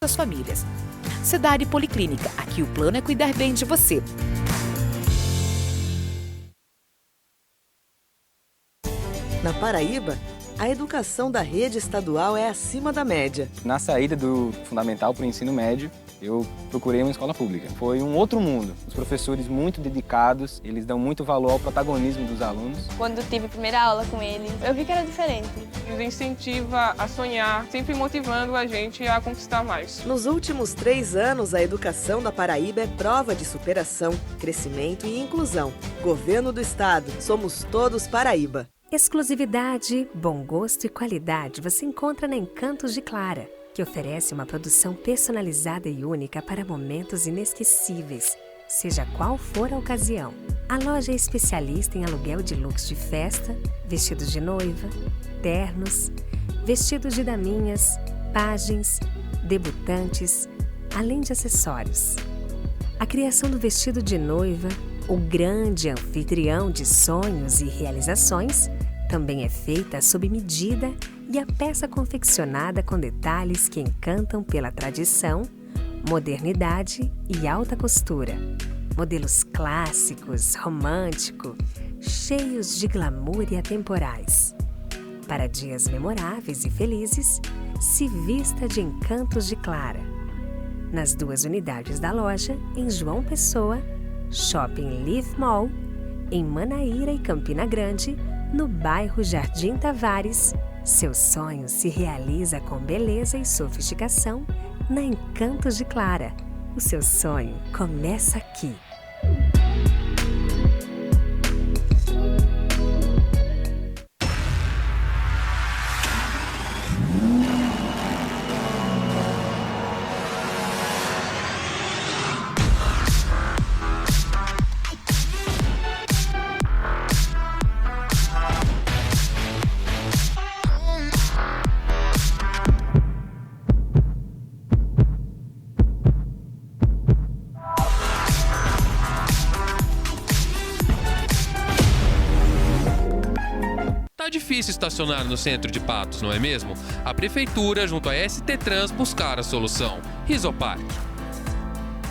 das famílias. Cidade Policlínica, aqui o plano é cuidar bem de você. Na Paraíba, a educação da rede estadual é acima da média. Na saída do fundamental para o ensino médio, eu procurei uma escola pública. Foi um outro mundo. Os professores muito dedicados, eles dão muito valor ao protagonismo dos alunos. Quando eu tive a primeira aula com eles, eu vi que era diferente. Nos incentiva a sonhar, sempre motivando a gente a conquistar mais. Nos últimos 3 anos, a educação da Paraíba é prova de superação, crescimento e inclusão. Governo do Estado, somos todos Paraíba. Exclusividade, bom gosto e qualidade você encontra na Encantos de Clara, que oferece uma produção personalizada e única para momentos inesquecíveis, seja qual for a ocasião. A loja é especialista em aluguel de looks de festa, vestidos de noiva, ternos, vestidos de daminhas, pajens, debutantes, além de acessórios. A criação do vestido de noiva, o grande anfitrião de sonhos e realizações, também é feita sob medida e a peça confeccionada com detalhes que encantam pela tradição, modernidade e alta costura. Modelos clássicos, românticos, cheios de glamour e atemporais. Para dias memoráveis e felizes, se vista de Encantos de Clara. Nas 2 unidades da loja, em João Pessoa, Shopping Leaf Mall, em Manaíra e Campina Grande, no bairro Jardim Tavares, seu sonho se realiza com beleza e sofisticação na Encantos de Clara. O seu sonho começa aqui. Tá difícil estacionar no centro de Patos, não é mesmo? A prefeitura, junto à ST Trans, buscaram a solução. Rizopark.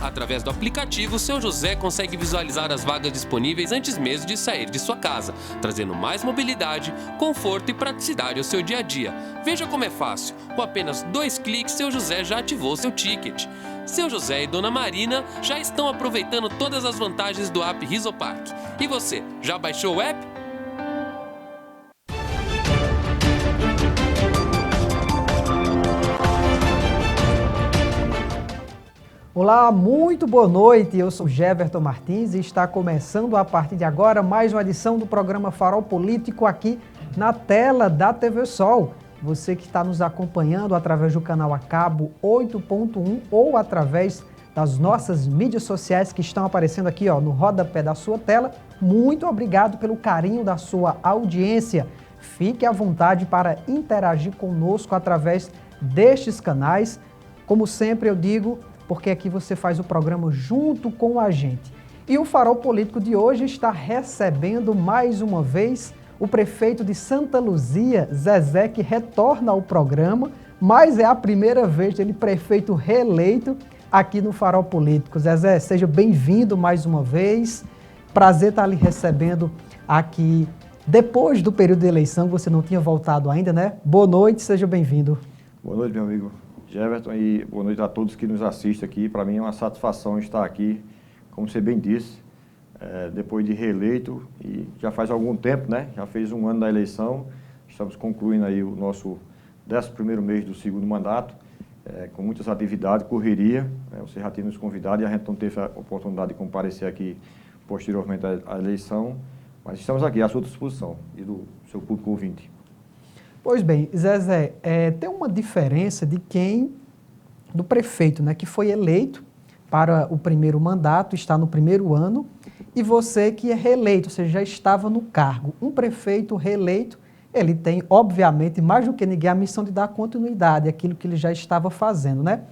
Através do aplicativo, seu José consegue visualizar as vagas disponíveis antes mesmo de sair de sua casa, trazendo mais mobilidade, conforto e praticidade ao seu dia a dia. Veja como é fácil. Com apenas 2 cliques, seu José já ativou seu ticket. Seu José e Dona Marina já estão aproveitando todas as vantagens do app Rizopark. E você, já baixou o app? Olá, muito boa noite, eu sou Jeverton Martins e está começando a partir de agora mais uma edição do programa Farol Político aqui na tela da TV Sol. Você que está nos acompanhando através do canal a cabo 8.1 ou através das nossas mídias sociais que estão aparecendo aqui no rodapé da sua tela, muito obrigado pelo carinho da sua audiência. Fique à vontade para interagir conosco através destes canais. Como sempre eu digo, porque aqui você faz o programa junto com a gente. E o Farol Político de hoje está recebendo mais uma vez o prefeito de Santa Luzia, Zezé, que retorna ao programa, mas é a primeira vez dele prefeito reeleito aqui no Farol Político. Zezé, seja bem-vindo mais uma vez. Prazer estar lhe recebendo aqui depois do período de eleição, você não tinha voltado ainda, né? Boa noite, seja bem-vindo. Boa noite, meu amigo Jeverton, e boa noite a todos que nos assistem aqui. Para mim é uma satisfação estar aqui, como você bem disse, depois de reeleito, e já faz algum tempo, né? Já fez 1 ano da eleição, estamos concluindo aí o nosso 11º mês do 2º mandato, com muitas atividades, correria, você já tinha nos convidado e a gente não teve a oportunidade de comparecer aqui posteriormente à eleição, mas estamos aqui à sua disposição e do seu público ouvinte. Pois bem, Zezé, tem uma diferença do prefeito, né, que foi eleito para o primeiro mandato, está no primeiro ano, e você que é reeleito, ou seja, já estava no cargo. Um prefeito reeleito, ele tem, obviamente, mais do que ninguém, a missão de dar continuidade àquilo que ele já estava fazendo, né?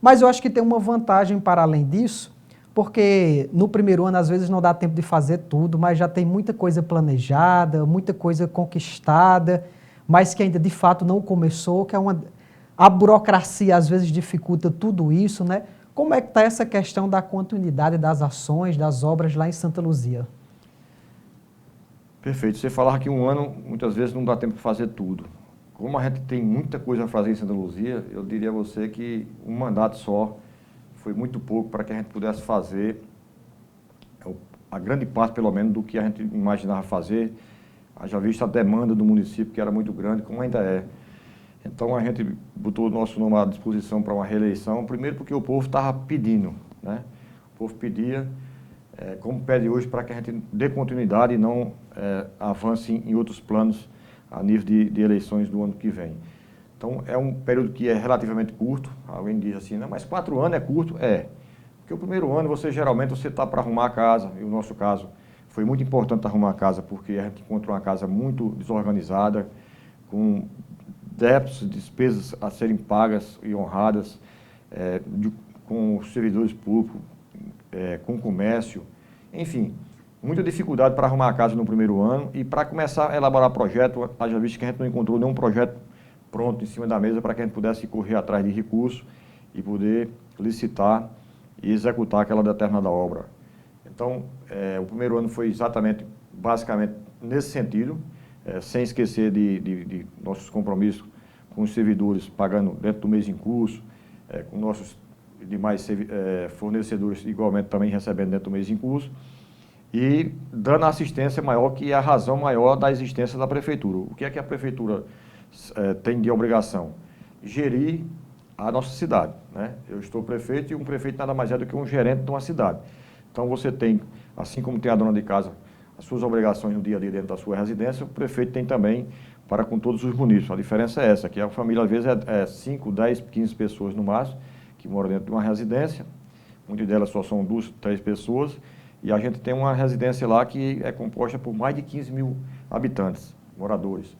Mas eu acho que tem uma vantagem para além disso, porque no primeiro ano, às vezes, não dá tempo de fazer tudo, mas já tem muita coisa planejada, muita coisa conquistada, mas que ainda de fato não começou, que é A burocracia às vezes dificulta tudo isso, né? Como é que está essa questão da continuidade das ações, das obras lá em Santa Luzia? Perfeito. Você falava que um ano, muitas vezes, não dá tempo de fazer tudo. Como a gente tem muita coisa a fazer em Santa Luzia, eu diria a você que um mandato só foi muito pouco para que a gente pudesse fazer a grande parte, pelo menos, do que a gente imaginava fazer. Já visto a demanda do município, que era muito grande, como ainda é. Então, a gente botou o nosso nome à disposição para uma reeleição, primeiro porque o povo estava pedindo, né? O povo pedia, como pede hoje, para que a gente dê continuidade e não avance em outros planos a nível de eleições do ano que vem. Então, é um período que é relativamente curto. Alguém diz assim, não, mas 4 anos é curto? É. Porque o primeiro ano, geralmente, você está para arrumar a casa, e no nosso caso, foi muito importante arrumar a casa, porque a gente encontrou uma casa muito desorganizada, com débitos, despesas a serem pagas e honradas, com os servidores públicos, com o comércio, enfim, muita dificuldade para arrumar a casa no primeiro ano e para começar a elaborar projeto, haja visto que a gente não encontrou nenhum projeto pronto em cima da mesa para que a gente pudesse correr atrás de recursos e poder licitar e executar aquela determinada obra. Então, o primeiro ano foi basicamente nesse sentido, sem esquecer de nossos compromissos com os servidores pagando dentro do mês em curso, com nossos demais fornecedores igualmente também recebendo dentro do mês em curso, e dando a assistência maior, que é a razão maior da existência da prefeitura. O que é que a prefeitura tem de obrigação? Gerir a nossa cidade, né? Eu estou prefeito e um prefeito nada mais é do que um gerente de uma cidade. Então você tem, assim como tem a dona de casa, as suas obrigações no dia a dia dentro da sua residência, o prefeito tem também para com todos os munícipes. A diferença é essa, que a família às vezes é 5, 10, 15 pessoas no máximo, que moram dentro de uma residência, muitas delas só são 2, 3 pessoas, e a gente tem uma residência lá que é composta por mais de 15 mil habitantes, moradores.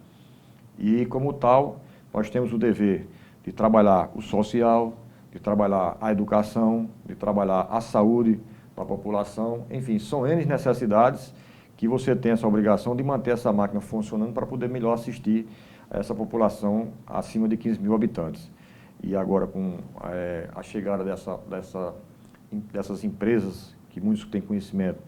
E como tal, nós temos o dever de trabalhar o social, de trabalhar a educação, de trabalhar a saúde para a população, enfim, são N necessidades que você tem essa obrigação de manter essa máquina funcionando para poder melhor assistir a essa população acima de 15 mil habitantes. E agora, com a chegada dessas empresas, que muitos têm conhecimento,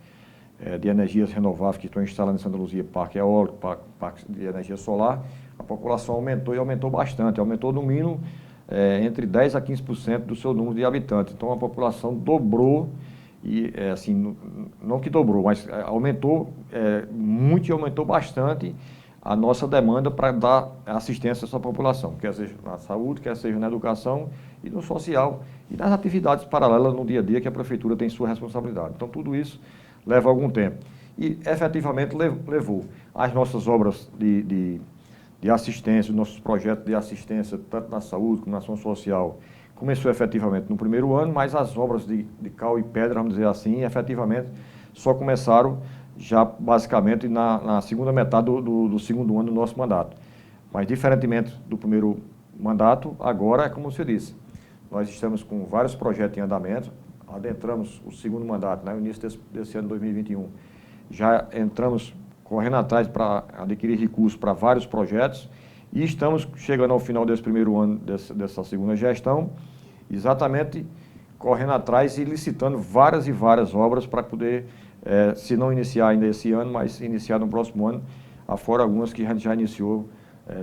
de energias renováveis que estão instalando em Santa Luzia, parque eólico, parque de energia solar, a população aumentou e aumentou bastante, aumentou no mínimo entre 10% a 15% do seu número de habitantes. Então, a população dobrou, e assim, não que dobrou, mas aumentou muito e aumentou bastante a nossa demanda para dar assistência a essa população, quer seja na saúde, quer seja na educação e no social, e nas atividades paralelas no dia a dia que a prefeitura tem sua responsabilidade. Então, tudo isso leva algum tempo. E, efetivamente, levou as nossas obras de assistência, os nossos projetos de assistência, tanto na saúde como na ação social, começou efetivamente no primeiro ano, mas as obras de cal e pedra, vamos dizer assim, efetivamente só começaram já basicamente na segunda metade do segundo ano do nosso mandato. Mas, diferentemente do primeiro mandato, agora é como você disse, nós estamos com vários projetos em andamento, adentramos o segundo mandato, no início desse ano 2021, já entramos correndo atrás para adquirir recursos para vários projetos e estamos chegando ao final desse primeiro ano dessa segunda gestão, exatamente correndo atrás e licitando várias e várias obras para poder, se não iniciar ainda esse ano, mas iniciar no próximo ano, afora algumas que a gente já iniciou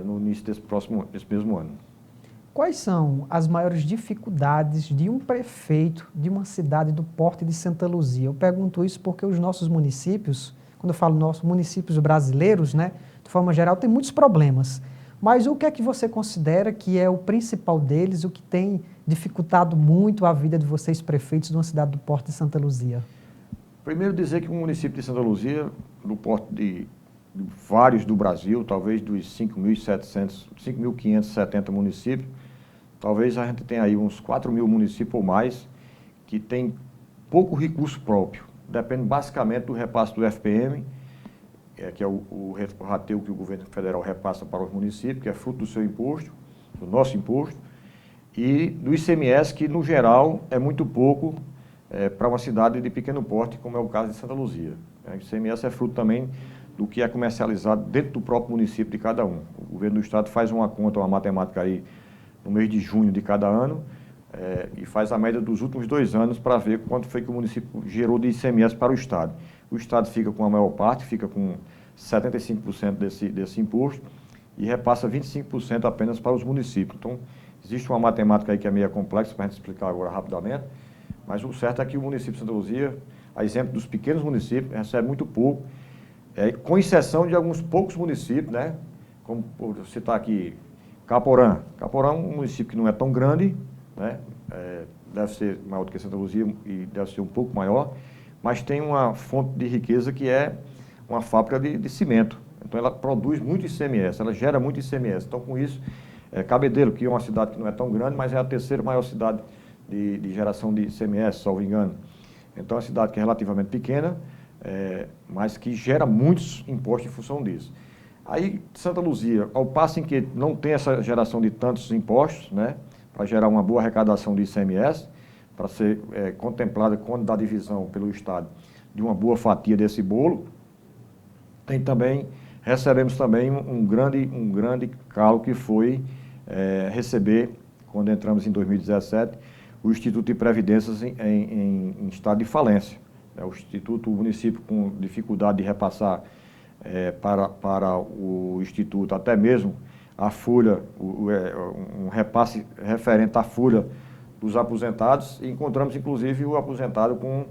no início desse mesmo ano. Quais são as maiores dificuldades de um prefeito de uma cidade do porte de Santa Luzia? Eu pergunto isso porque os nossos municípios, quando eu falo nossos municípios brasileiros, né, de forma geral, tem muitos problemas. Mas o que é que você considera que é o principal deles, o que tem dificultado muito a vida de vocês, prefeitos de uma cidade do porte de Santa Luzia? Primeiro dizer que o município de Santa Luzia, do porte de vários do Brasil, talvez dos 5.570 municípios, talvez a gente tenha aí uns 4.000 municípios ou mais que tem pouco recurso próprio. Depende basicamente do repasse do FPM, que é o rateio que o governo federal repassa para os municípios, que é fruto do seu imposto, do nosso imposto, e do ICMS, que no geral é muito pouco para uma cidade de pequeno porte, como é o caso de Santa Luzia. O ICMS é fruto também do que é comercializado dentro do próprio município de cada um. O governo do estado faz uma conta, uma matemática aí no mês de junho de cada ano, e faz a média dos últimos 2 anos para ver quanto foi que o município gerou de ICMS para o Estado. O Estado fica com a maior parte, fica com 75% desse imposto e repassa 25% apenas para os municípios. Então, existe uma matemática aí que é meio complexa para a gente explicar agora rapidamente, mas o certo é que o município de Santa Luzia, a exemplo dos pequenos municípios, recebe muito pouco, com exceção de alguns poucos municípios, né? Como por citar aqui, Caporã. Caporã é um município que não é tão grande, né? Deve ser maior do que Santa Luzia e deve ser um pouco maior, mas tem uma fonte de riqueza que é uma fábrica de cimento. Então ela produz muito ICMS, ela gera muito ICMS. Então com isso, Cabedelo, que é uma cidade que não é tão grande, mas é a terceira maior cidade de geração de ICMS, salvo engano. Então é uma cidade que é relativamente pequena, mas que gera muitos impostos em função disso. Aí Santa Luzia, ao passo em que não tem essa geração de tantos impostos, né, para gerar uma boa arrecadação de ICMS, para ser contemplada quando dá divisão pelo Estado de uma boa fatia desse bolo, recebemos também um grande calo que foi receber, quando entramos em 2017, o Instituto de Previdências em estado de falência. O Instituto, o município com dificuldade de repassar para o Instituto, até mesmo a folha, um repasse referente à folha dos aposentados, e encontramos inclusive o aposentado com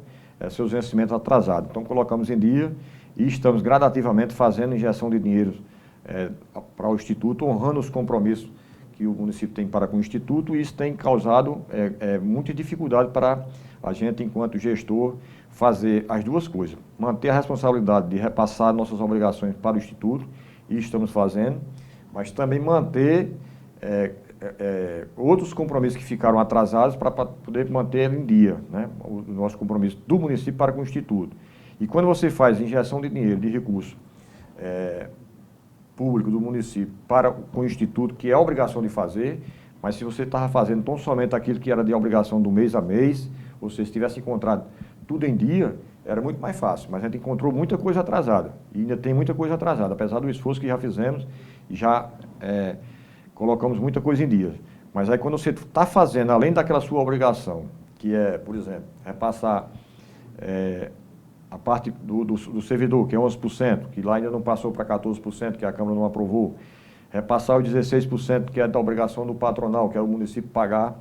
seus vencimentos atrasados. Então colocamos em dia e estamos gradativamente fazendo injeção de dinheiro para o Instituto, honrando os compromissos que o município tem para com o Instituto, e isso tem causado muita dificuldade para a gente, enquanto gestor, fazer as duas coisas. Manter a responsabilidade de repassar nossas obrigações para o Instituto, e estamos fazendo, mas também manter outros compromissos que ficaram atrasados para poder manter em dia, né, o nosso compromisso do município para com o Instituto. E quando você faz injeção de dinheiro, de recurso público do município com o Instituto, que é a obrigação de fazer, mas se você estava fazendo tão somente aquilo que era de obrigação do mês a mês, ou se tivesse encontrado tudo em dia, era muito mais fácil. Mas a gente encontrou muita coisa atrasada, e ainda tem muita coisa atrasada, apesar do esforço que já fizemos, já colocamos muita coisa em dia. Mas aí quando você está fazendo, além daquela sua obrigação, que é, por exemplo, repassar a parte do servidor, que é 11%, que lá ainda não passou para 14%, que a Câmara não aprovou, repassar os 16%, que é da obrigação do patronal, que é o município pagar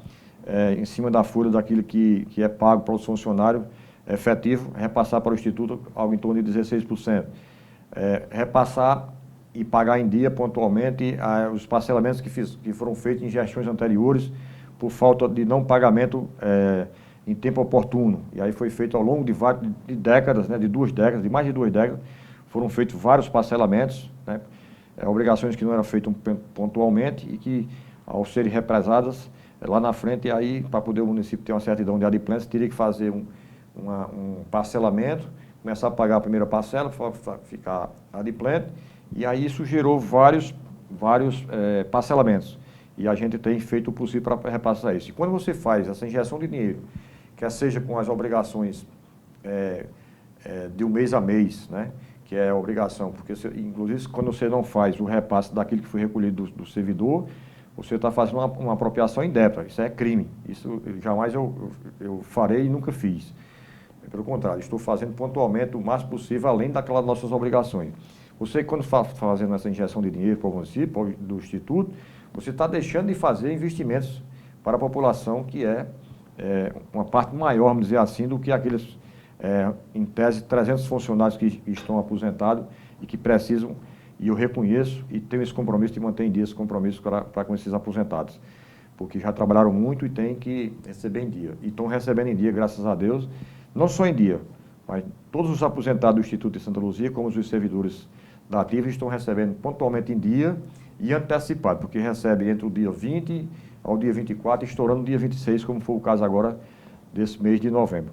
em cima da folha daquilo que é pago para os funcionários efetivo, repassar para o Instituto algo em torno de 16%. Repassar e pagar em dia, pontualmente, os parcelamentos que foram feitos em gestões anteriores por falta de não pagamento em tempo oportuno. E aí foi feito ao longo de décadas, né, de mais de duas décadas, foram feitos vários parcelamentos, né, obrigações que não eram feitas pontualmente e que, ao serem represadas, lá na frente, aí, para poder o município ter uma certidão de adimplência, teria que fazer um parcelamento, começar a pagar a primeira parcela, ficar adimplente, e aí isso gerou vários parcelamentos. E a gente tem feito o possível para repassar isso. E quando você faz essa injeção de dinheiro, quer seja com as obrigações de um mês a mês, né, que é a obrigação, porque inclusive quando você não faz o repasse daquilo que foi recolhido do servidor, você está fazendo uma apropriação indébita, isso é crime, isso jamais eu farei e nunca fiz. Pelo contrário, estou fazendo pontualmente o máximo possível, além daquelas nossas obrigações. Você, quando está fazendo essa injeção de dinheiro para o município, do Instituto, você está deixando de fazer investimentos para a população, que é uma parte maior, vamos dizer assim, do que aqueles, em tese, 300 funcionários que estão aposentados e que precisam, e eu reconheço e tenho esse compromisso de manter em dia esse compromisso para com esses aposentados, porque já trabalharam muito e têm que receber em dia. E estão recebendo em dia, graças a Deus, não só em dia, mas todos os aposentados do Instituto de Santa Luzia, como os servidores da ativa, estão recebendo pontualmente em dia e antecipado, porque recebe entre o dia 20 ao dia 24, estourando o dia 26, como foi o caso agora desse mês de novembro.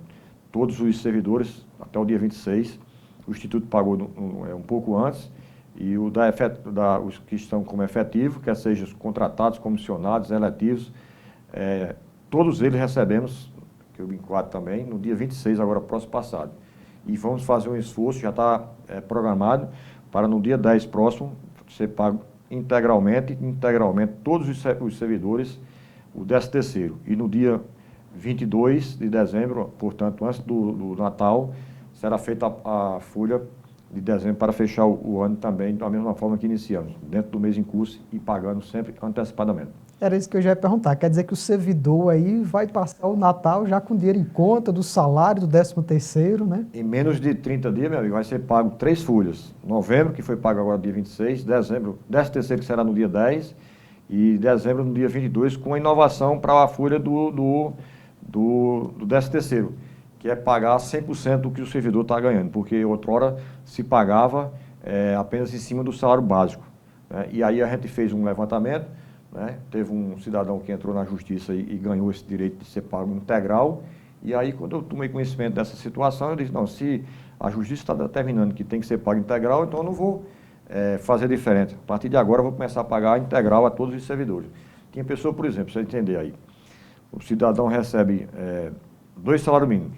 Todos os servidores, até o dia 26, o Instituto pagou um pouco antes, e os que estão como efetivo, quer sejam contratados, comissionados, eletivos, todos eles recebemos, que eu enquadro também, no dia 26, agora próximo passado. E vamos fazer um esforço, já está programado, para no dia 10 próximo, ser pago integralmente todos os servidores o 13º. E no dia 22 de dezembro, portanto, antes do Natal, será feita a folha de dezembro para fechar o ano também da mesma forma que iniciamos, dentro do mês em curso e pagando sempre antecipadamente. Era isso que eu já ia perguntar. Quer dizer que o servidor aí vai passar o Natal já com dinheiro em conta, do salário, do 13º, né? Em menos de 30 dias, meu amigo, vai ser pago 3 folhas. Novembro, que foi pago agora dia 26, dezembro, 13º, que será no dia 10, e dezembro no dia 22, com a inovação para a folha do 13º, que é pagar 100% do que o servidor está ganhando, porque outrora se pagava apenas em cima do salário básico, né? E aí a gente fez um levantamento, né? Teve um cidadão que entrou na justiça e ganhou esse direito de ser pago integral, e aí quando eu tomei conhecimento dessa situação, eu disse, não, se a justiça está determinando que tem que ser pago integral, então eu não vou fazer diferente. A partir de agora eu vou começar a pagar integral a todos os servidores. Tinha pessoa, por exemplo, você entender aí, o cidadão recebe 2 salários mínimos,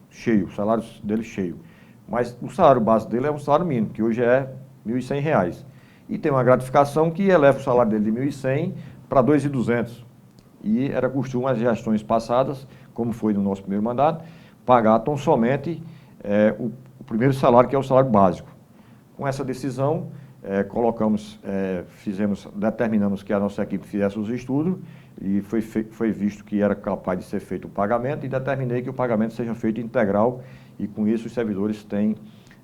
cheio, o salário dele cheio, mas o salário básico dele é um salário mínimo, que hoje é R$ 1.100. E tem uma gratificação que eleva o salário dele de 1.100 para 2.200. E era costume as gestões passadas, como foi no nosso primeiro mandato, pagar tão somente o primeiro salário, que é o salário básico. Com essa decisão, determinamos que a nossa equipe fizesse os estudos e foi visto que era capaz de ser feito o pagamento e determinei que o pagamento seja feito integral e com isso os servidores têm,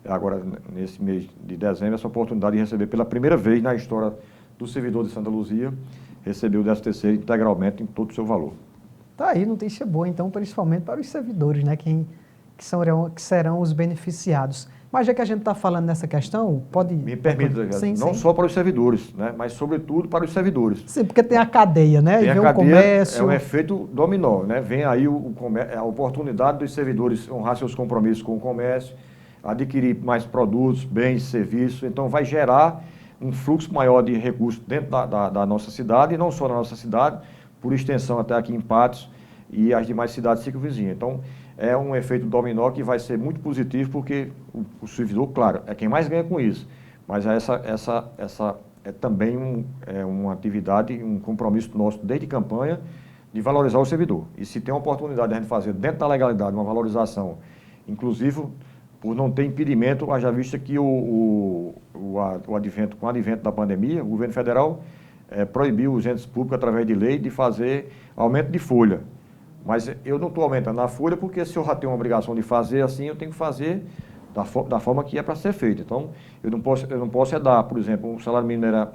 agora nesse mês de dezembro, essa oportunidade de receber pela primeira vez na história do servidor de Santa Luzia, receber o 13º integralmente em todo o seu valor. Tá aí, notícia boa, então, principalmente para os servidores, né, que serão os beneficiados. Mas já que a gente está falando nessa questão, pode... Me permita, não só para os servidores, né, mas sobretudo para os servidores. Sim, porque tem a cadeia, né? Tem e a vem cadeia, o comércio... é um efeito dominó, né? Vem aí a oportunidade dos servidores honrar seus compromissos com o comércio, adquirir mais produtos, bens, serviços, então vai gerar um fluxo maior de recursos dentro da nossa cidade, e não só na nossa cidade, por extensão até aqui em Patos e as demais cidades circunvizinhas. Então, é um efeito dominó que vai ser muito positivo, porque o servidor, claro, é quem mais ganha com isso, mas essa é também uma atividade, um compromisso nosso desde campanha de valorizar o servidor. E se tem a oportunidade de a gente fazer dentro da legalidade uma valorização, inclusive por não ter impedimento, haja vista que com o advento da pandemia, o governo federal proibiu os entes públicos, através de lei, de fazer aumento de folha. Mas eu não estou aumentando a folha porque se eu já tenho uma obrigação de fazer assim, eu tenho que fazer da forma que é para ser feito. Então, eu não posso dar, por exemplo, o salário mínimo era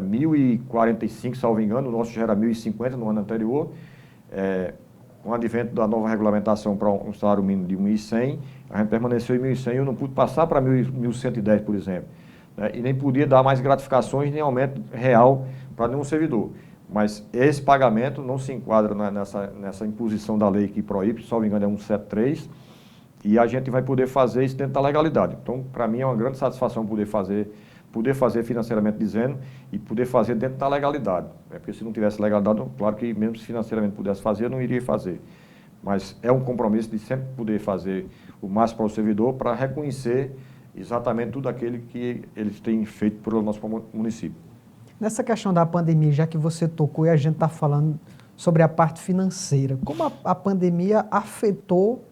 1.045, salvo engano, o nosso já era 1.050 no ano anterior. Com o advento da nova regulamentação para um salário mínimo de 1.100, a gente permaneceu em 1.100, eu não pude passar para 1.110, por exemplo, né? E nem podia dar mais gratificações nem aumento real para nenhum servidor. Mas esse pagamento não se enquadra nessa imposição da lei que proíbe, salvo engano é 173, e a gente vai poder fazer isso dentro da legalidade. Então, para mim é uma grande satisfação poder fazer financeiramente dizendo e poder fazer dentro da legalidade. Porque se não tivesse legalidade, claro que mesmo se financeiramente pudesse fazer, eu não iria fazer. Mas é um compromisso de sempre poder fazer o máximo para o servidor para reconhecer exatamente tudo aquilo que eles têm feito pelo nosso município. Nessa questão da pandemia, já que você tocou e a gente está falando sobre a parte financeira, como a pandemia afetou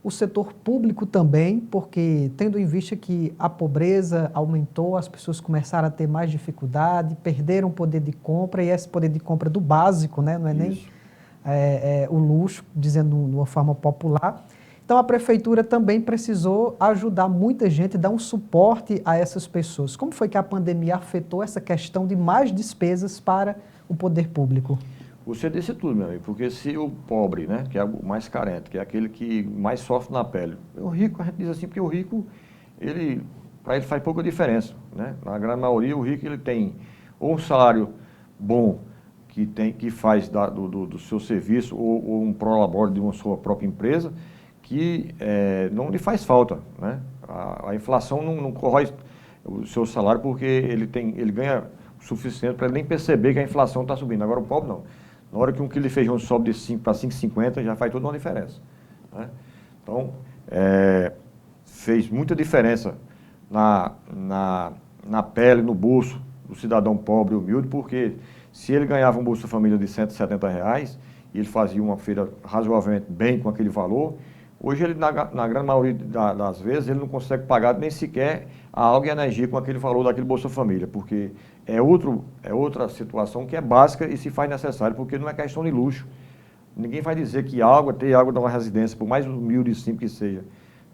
o setor público também, porque tendo em vista que a pobreza aumentou, as pessoas começaram a ter mais dificuldade, perderam o poder de compra, e esse poder de compra do básico, né? Não é nem o luxo, dizendo de uma forma popular. Então, a prefeitura também precisou ajudar muita gente, dar um suporte a essas pessoas. Como foi que a pandemia afetou essa questão de mais despesas para o poder público? Você disse tudo, meu amigo, porque se o pobre, né, que é o mais carente, que é aquele que mais sofre na pele, o rico, a gente diz assim, porque o rico, para ele faz pouca diferença, né? Na grande maioria, o rico ele tem ou um salário bom, que faz do seu serviço, ou um prolabore de uma sua própria empresa, que não lhe faz falta, né? A inflação não corrói o seu salário porque ele ganha o suficiente para ele nem perceber que a inflação está subindo. Agora o pobre não. Na hora que um quilo de feijão sobe de 5 para 5,50 já faz toda uma diferença, né? Então, fez muita diferença na na pele, no bolso do cidadão pobre e humilde, porque se ele ganhava um Bolsa Família de R$170 e ele fazia uma feira razoavelmente bem com aquele valor, hoje ele, na grande maioria das vezes, ele não consegue pagar nem sequer a água e a energia com aquele valor daquele Bolsa Família, porque é outra situação que é básica e se faz necessário, porque não é questão de luxo. Ninguém vai dizer que ter água de uma residência, por mais humilde e simples que seja,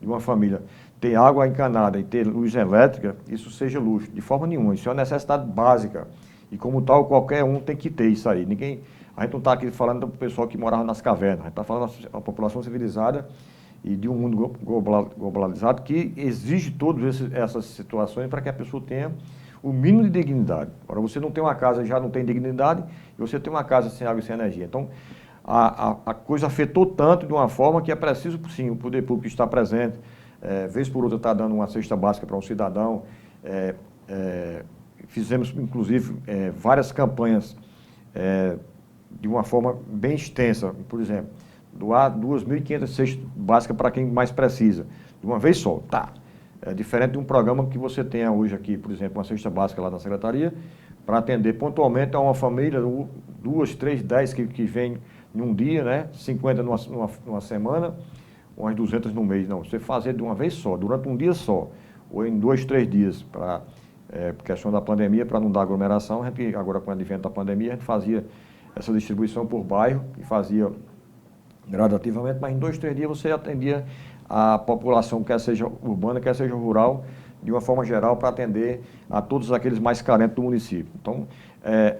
de uma família, ter água encanada e ter luz elétrica, isso seja luxo, de forma nenhuma. Isso é uma necessidade básica. E como tal, qualquer um tem que ter isso aí. A gente não está aqui falando do pessoal que morava nas cavernas, a gente está falando da população civilizada e de um mundo globalizado que exige todas essas situações para que a pessoa tenha o mínimo de dignidade. Agora, você não tem uma casa, já não tem dignidade, e você tem uma casa sem água e sem energia. Então, a coisa afetou tanto de uma forma que é preciso, sim, o poder público estar presente, vez por outra está dando uma cesta básica para um cidadão. Fizemos, inclusive, várias campanhas de uma forma bem extensa, por exemplo, doar 2.500 cestas básicas para quem mais precisa, de uma vez só, tá? É diferente de um programa que você tenha hoje aqui, por exemplo, uma cesta básica lá na secretaria, para atender pontualmente a uma família, 2, 3, 10 que vem em um dia, né? 50 numa semana, umas 200 no mês. Não, você fazer de uma vez só, durante um dia só, ou em 2, 3 dias, para questão da pandemia, para não dar aglomeração. A gente, agora com o advento da pandemia, a gente fazia essa distribuição por bairro e fazia gradativamente, mas em 2, 3 dias você atendia a população, quer seja urbana, quer seja rural, de uma forma geral, para atender a todos aqueles mais carentes do município. Então,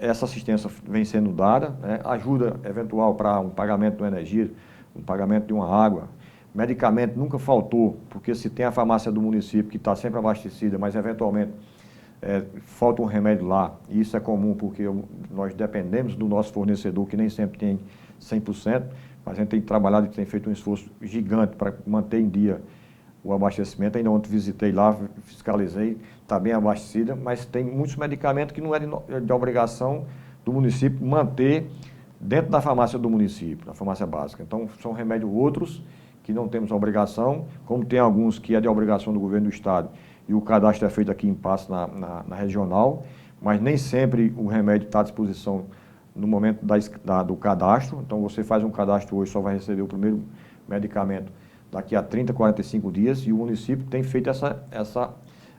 essa assistência vem sendo dada, né? Ajuda eventual para um pagamento de uma energia, um pagamento de uma água. Medicamento nunca faltou, porque se tem a farmácia do município que está sempre abastecida, mas eventualmente falta um remédio lá, e isso é comum porque nós dependemos do nosso fornecedor, que nem sempre tem 100%, mas a gente tem trabalhado e tem feito um esforço gigante para manter em dia o abastecimento. Ainda ontem visitei lá, fiscalizei, está bem abastecida, mas tem muitos medicamentos que não é de obrigação do município manter dentro da farmácia do município, da farmácia básica. Então, são remédios outros que não temos obrigação, como tem alguns que é de obrigação do governo do estado, e o cadastro é feito aqui em Patos, na regional, mas nem sempre o remédio está à disposição no momento do cadastro. Então, você faz um cadastro hoje, só vai receber o primeiro medicamento daqui a 30, 45 dias, e o município tem feito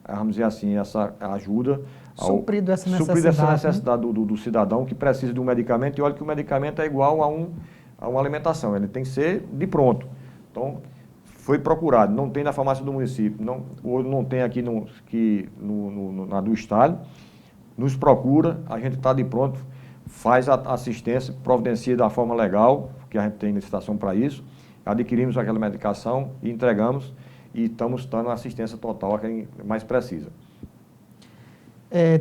vamos dizer assim, essa ajuda, suprido essa necessidade, né? do cidadão que precisa de um medicamento, e olha que o medicamento é igual a uma alimentação, ele tem que ser de pronto. Então, foi procurado, não tem na farmácia do município, não tem aqui na do estado, nos procura, a gente está de pronto, faz a assistência, providencia da forma legal, que a gente tem licitação para isso, adquirimos aquela medicação e entregamos, e estamos dando assistência total a quem mais precisa.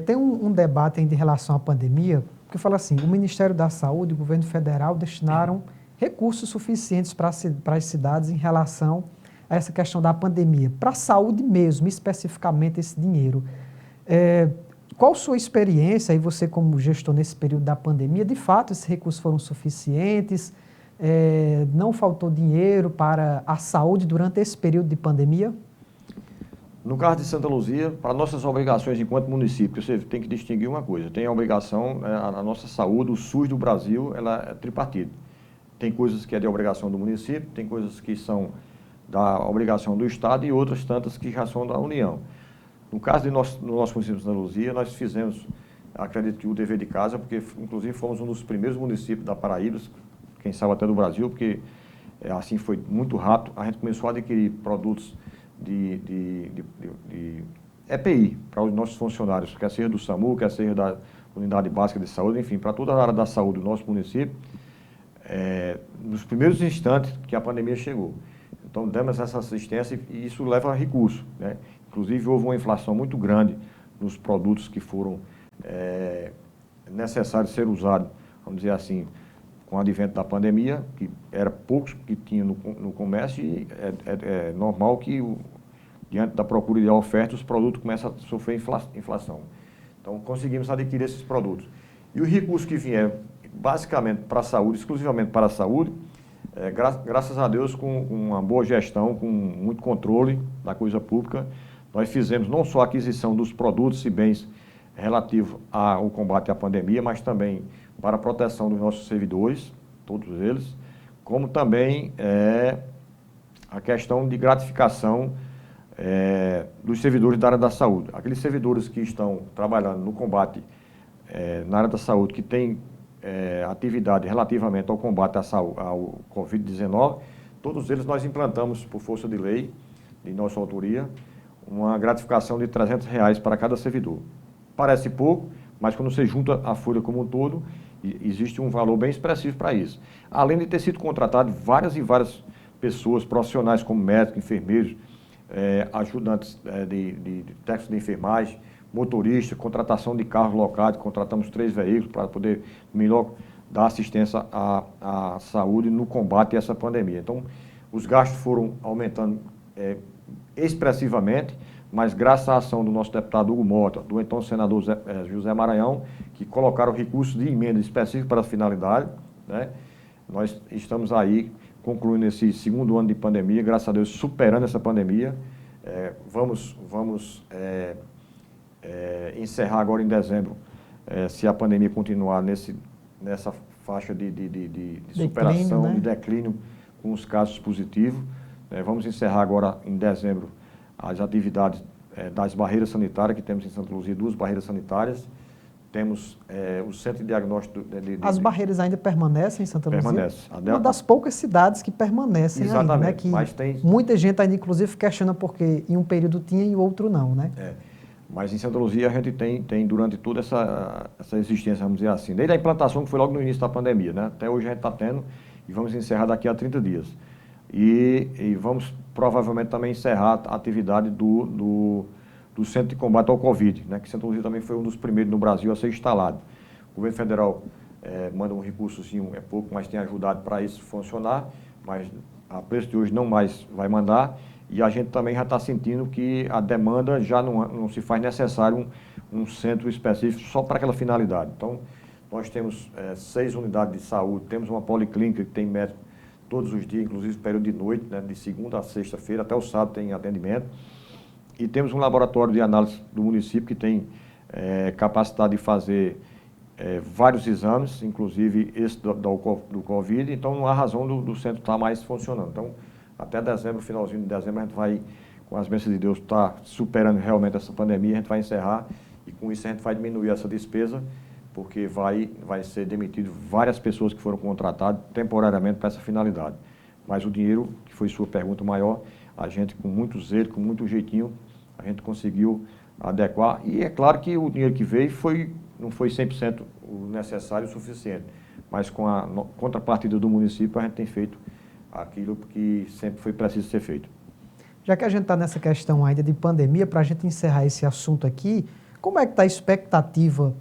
Tem um debate em relação à pandemia, que fala assim, o Ministério da Saúde e o governo federal destinaram recursos suficientes para as cidades em relação a essa questão da pandemia, para a saúde mesmo, especificamente esse dinheiro. Qual sua experiência, e você como gestor nesse período da pandemia, de fato esses recursos foram suficientes, não faltou dinheiro para a saúde durante esse período de pandemia? No caso de Santa Luzia, para nossas obrigações enquanto município, você tem que distinguir uma coisa, tem a obrigação, a nossa saúde, o SUS do Brasil, ela é tripartida. Tem coisas que é de obrigação do município, tem coisas que são da obrigação do Estado e outras tantas que já são da União. No caso do nosso município de Santa Luzia, nós fizemos, acredito que o dever de casa, porque inclusive fomos um dos primeiros municípios da Paraíba, quem sabe até do Brasil, porque assim foi muito rápido, a gente começou a adquirir produtos de EPI para os nossos funcionários, quer seja do SAMU, quer seja da Unidade Básica de Saúde, enfim, para toda a área da saúde do nosso município, nos primeiros instantes que a pandemia chegou. Então, demos essa assistência e isso leva a recurso, né? Inclusive, houve uma inflação muito grande nos produtos que foram necessários ser usados, vamos dizer assim, com o advento da pandemia, que era poucos que tinha no comércio, e é normal que, diante da procura e da oferta, os produtos começam a sofrer inflação. Então, conseguimos adquirir esses produtos. E os recursos que vieram, basicamente para a saúde, exclusivamente para a saúde, graças a Deus, com uma boa gestão, com muito controle da coisa pública, nós fizemos não só a aquisição dos produtos e bens relativos ao combate à pandemia, mas também para a proteção dos nossos servidores, todos eles, como também a questão de gratificação dos servidores da área da saúde. Aqueles servidores que estão trabalhando no combate na área da saúde, que têm atividade relativamente ao combate ao Covid-19, todos eles nós implantamos, por força de lei, de nossa autoria, uma gratificação de R$300 para cada servidor. Parece pouco, mas quando você junta a folha como um todo, existe um valor bem expressivo para isso. Além de ter sido contratado várias e várias pessoas profissionais, como médicos, enfermeiros, ajudantes de técnicos de enfermagem, motorista, contratação de carros locais, contratamos 3 veículos para poder melhor dar assistência à saúde no combate a essa pandemia. Então, os gastos foram aumentando expressivamente, mas graças à ação do nosso deputado Hugo Mota, do então senador José Maranhão, que colocaram recursos de emenda específicos para a finalidade, né? Nós estamos aí concluindo esse segundo ano de pandemia, graças a Deus superando essa pandemia. Vamos encerrar agora em dezembro, se a pandemia continuar nessa faixa de superação, né? De declínio, com os casos positivos. Vamos encerrar agora em dezembro as atividades das barreiras sanitárias, que temos em Santa Luzia 2 barreiras sanitárias. Temos o centro de diagnóstico... As barreiras ainda permanecem em Santa Luzia? Permanece. Uma das poucas cidades que permanecem. Exatamente, ainda, né? Que mas tem... muita gente ainda, inclusive, questiona porque em um período tinha e o outro não, né? Mas em Santa Luzia a gente tem durante toda essa existência, vamos dizer assim, desde a implantação, que foi logo no início da pandemia, né? Até hoje a gente está tendo e vamos encerrar daqui a 30 dias. E vamos provavelmente também encerrar a atividade do Centro de Combate ao Covid, né? Que Santa Luzia também foi um dos primeiros no Brasil a ser instalado. O governo federal manda um recursozinho, é pouco, mas tem ajudado para isso funcionar, mas a preço de hoje não mais vai mandar. E a gente também já está sentindo que a demanda já não se faz necessário um centro específico só para aquela finalidade. Então, nós temos 6 unidades de saúde, temos uma policlínica que tem médico todos os dias, inclusive período de noite, né, de segunda a sexta-feira, até o sábado tem atendimento. E temos um laboratório de análise do município que tem capacidade de fazer vários exames, inclusive esse do Covid. Então, não há razão do centro estar mais funcionando. Então, até dezembro, finalzinho de dezembro, a gente vai, com as bênçãos de Deus, estar superando realmente essa pandemia, a gente vai encerrar e com isso a gente vai diminuir essa despesa, porque vai ser demitido várias pessoas que foram contratadas temporariamente para essa finalidade. Mas o dinheiro, que foi sua pergunta maior, a gente com muito zelo, com muito jeitinho, a gente conseguiu adequar. E é claro que o dinheiro que veio não foi 100% o necessário e o suficiente, mas com a contrapartida do município a gente tem feito aquilo que sempre foi preciso ser feito. Já que a gente está nessa questão ainda de pandemia, para a gente encerrar esse assunto aqui, como é que está a expectativa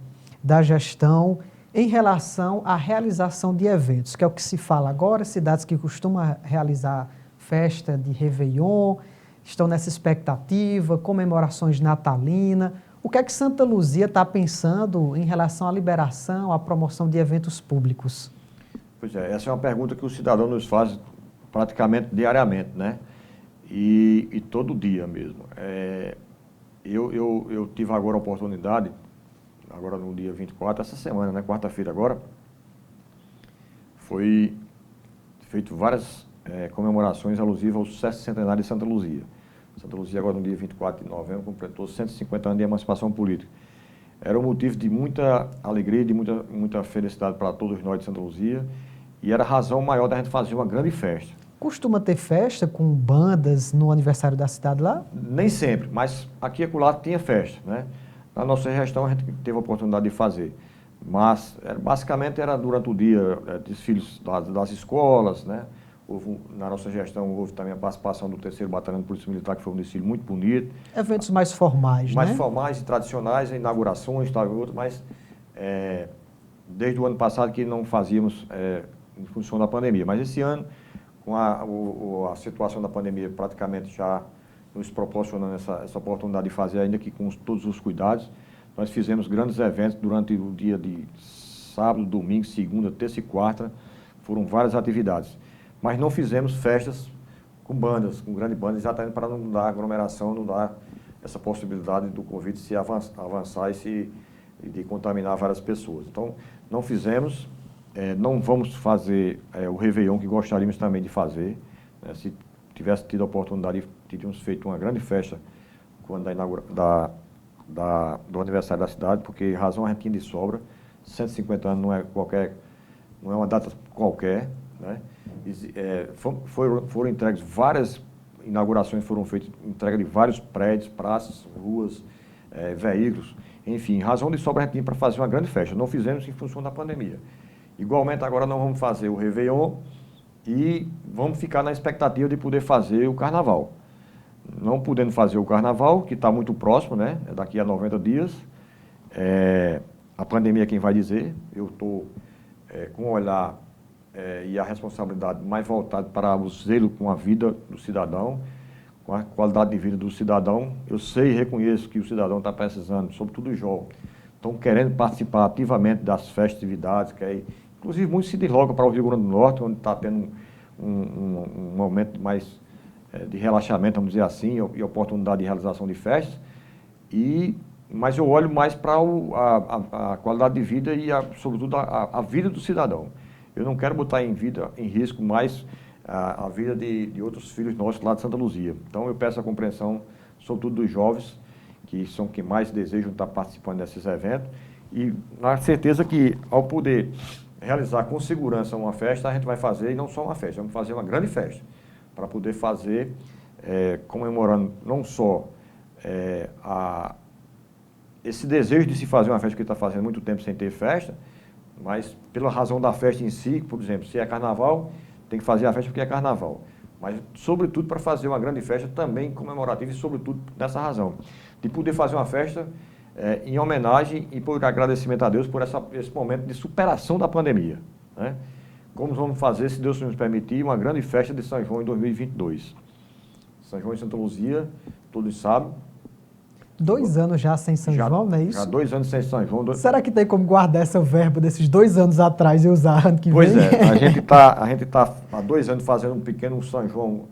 da gestão em relação à realização de eventos, que é o que se fala agora, cidades que costumam realizar festa de Réveillon, estão nessa expectativa, comemorações natalinas. O que é que Santa Luzia está pensando em relação à liberação, à promoção de eventos públicos? Pois é, essa é uma pergunta que o cidadão nos faz praticamente diariamente, né? E todo dia mesmo. Eu tive agora a oportunidade, agora no dia 24, essa semana, né? Quarta-feira agora, foi feito várias comemorações alusivas ao sucesso centenário de Santa Luzia. Santa Luzia agora no dia 24 de novembro completou 150 anos de emancipação política. Era um motivo de muita alegria, de muita felicidade para todos nós de Santa Luzia, e era a razão maior da gente fazer uma grande festa. Costuma ter festa com bandas no aniversário da cidade lá? Nem sempre, mas aqui e acolá tinha festa, né? Na nossa gestão a gente teve a oportunidade de fazer, mas basicamente era durante o dia desfiles das escolas, né? Na nossa gestão houve também a participação do 3º Batalhão de Polícia Militar, que foi um desfile muito bonito. Eventos mais formais, mais né? Formais e tradicionais, inaugurações, tal e outro, mas desde o ano passado que não fazíamos em função da pandemia. Mas esse ano, com a situação da pandemia praticamente já nos proporcionando essa oportunidade de fazer, ainda que com todos os cuidados, nós fizemos grandes eventos durante o dia de sábado, domingo, segunda, terça e quarta, foram várias atividades. Mas não fizemos festas com bandas, com grandes bandas, exatamente para não dar aglomeração, não dar essa possibilidade do Covid se avançar e de contaminar várias pessoas. Então, não fizemos, não vamos fazer o Réveillon que gostaríamos também de fazer. Né? Se tivesse tido a oportunidade, teríamos feito uma grande festa quando do aniversário da cidade, porque razão a gente tinha de sobra. 150 anos não é uma data qualquer, né? Foram entregues várias inaugurações, foram feitas, entrega de vários prédios, praças, ruas, veículos, enfim, razão de sobra a gente tinha para fazer uma grande festa. Não fizemos em função da pandemia. Igualmente, agora não vamos fazer o Réveillon e vamos ficar na expectativa de poder fazer o Carnaval. Não podendo fazer o Carnaval, que está muito próximo, né? É daqui a 90 dias. A pandemia é quem vai dizer. Eu estou com o olhar e a responsabilidade mais voltada para o zelo com a vida do cidadão, com a qualidade de vida do cidadão. Eu sei e reconheço que o cidadão está precisando, sobretudo os jovens, estão querendo participar ativamente das festividades, inclusive muitos se deslocam para o Rio Grande do Norte, onde está tendo um momento mais de relaxamento, vamos dizer assim, e oportunidade de realização de festas, mas eu olho mais para a qualidade de vida e, sobretudo, a vida do cidadão. Eu não quero botar em risco mais a vida de outros filhos nossos lá de Santa Luzia. Então, eu peço a compreensão, sobretudo dos jovens, que são que mais desejam estar participando desses eventos, e na certeza que, ao poder realizar com segurança uma festa, a gente vai fazer, e não só uma festa, vamos fazer uma grande festa, para poder fazer, comemorando não só esse desejo de se fazer uma festa, que está fazendo muito tempo sem ter festa, mas pela razão da festa em si, por exemplo, se é carnaval, tem que fazer a festa porque é carnaval. Mas, sobretudo, para fazer uma grande festa também comemorativa e, sobretudo, nessa razão, de poder fazer uma festa em homenagem e por agradecimento a Deus por esse momento de superação da pandemia, né? Como vamos fazer, se Deus nos permitir, uma grande festa de São João em 2022. São João e Santa Luzia, todos sabem. 2 anos já sem São João, não é isso? Já 2 anos sem São João. Será que tem como guardar esse verbo desses 2 anos atrás e usar ano que pois vem? Pois é, a gente tá há 2 anos fazendo um pequeno São João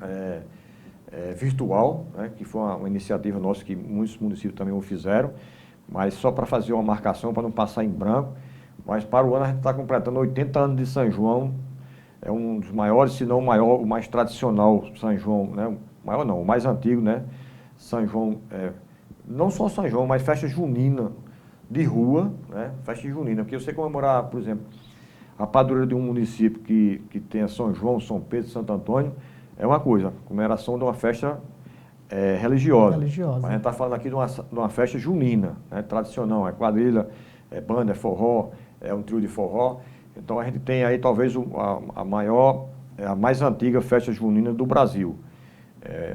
virtual, né, que foi uma iniciativa nossa que muitos municípios também o fizeram, mas só para fazer uma marcação, para não passar em branco. Mas para o ano a gente está completando 80 anos de São João, é um dos maiores, se não o maior, o mais tradicional São João, né? O maior não, o mais antigo, né? São João, não só São João, mas festa junina de rua, né? Festa junina, porque você comemorar, por exemplo, a padroeira de um município que tenha São João, São Pedro, Santo Antônio, é uma coisa, comemoração de uma festa religiosa. Mas a gente está falando aqui de uma festa junina, né? Tradicional, é quadrilha, é banda, é forró, é um trio de forró. Então a gente tem aí talvez a mais antiga festa junina do Brasil.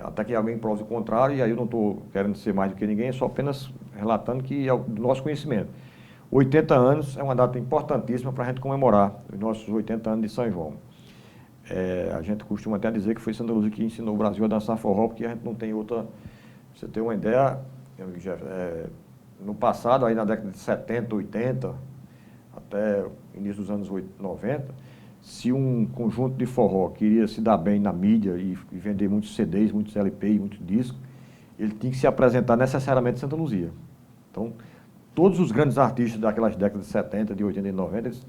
Até que alguém prove o contrário, e aí eu não estou querendo ser mais do que ninguém, só apenas relatando que é do nosso conhecimento. 80 anos é uma data importantíssima para a gente comemorar os nossos 80 anos de São João. A gente costuma até dizer que foi Santa Luzia que ensinou o Brasil a dançar forró, porque a gente não tem outra... Pra você ter uma ideia, no passado, aí na década de 70, 80, até o início dos anos 90, se um conjunto de forró queria se dar bem na mídia e vender muitos CDs, muitos LP e muitos discos, ele tinha que se apresentar necessariamente em Santa Luzia. Então, todos os grandes artistas daquelas décadas de 70, de 80 e 90, eles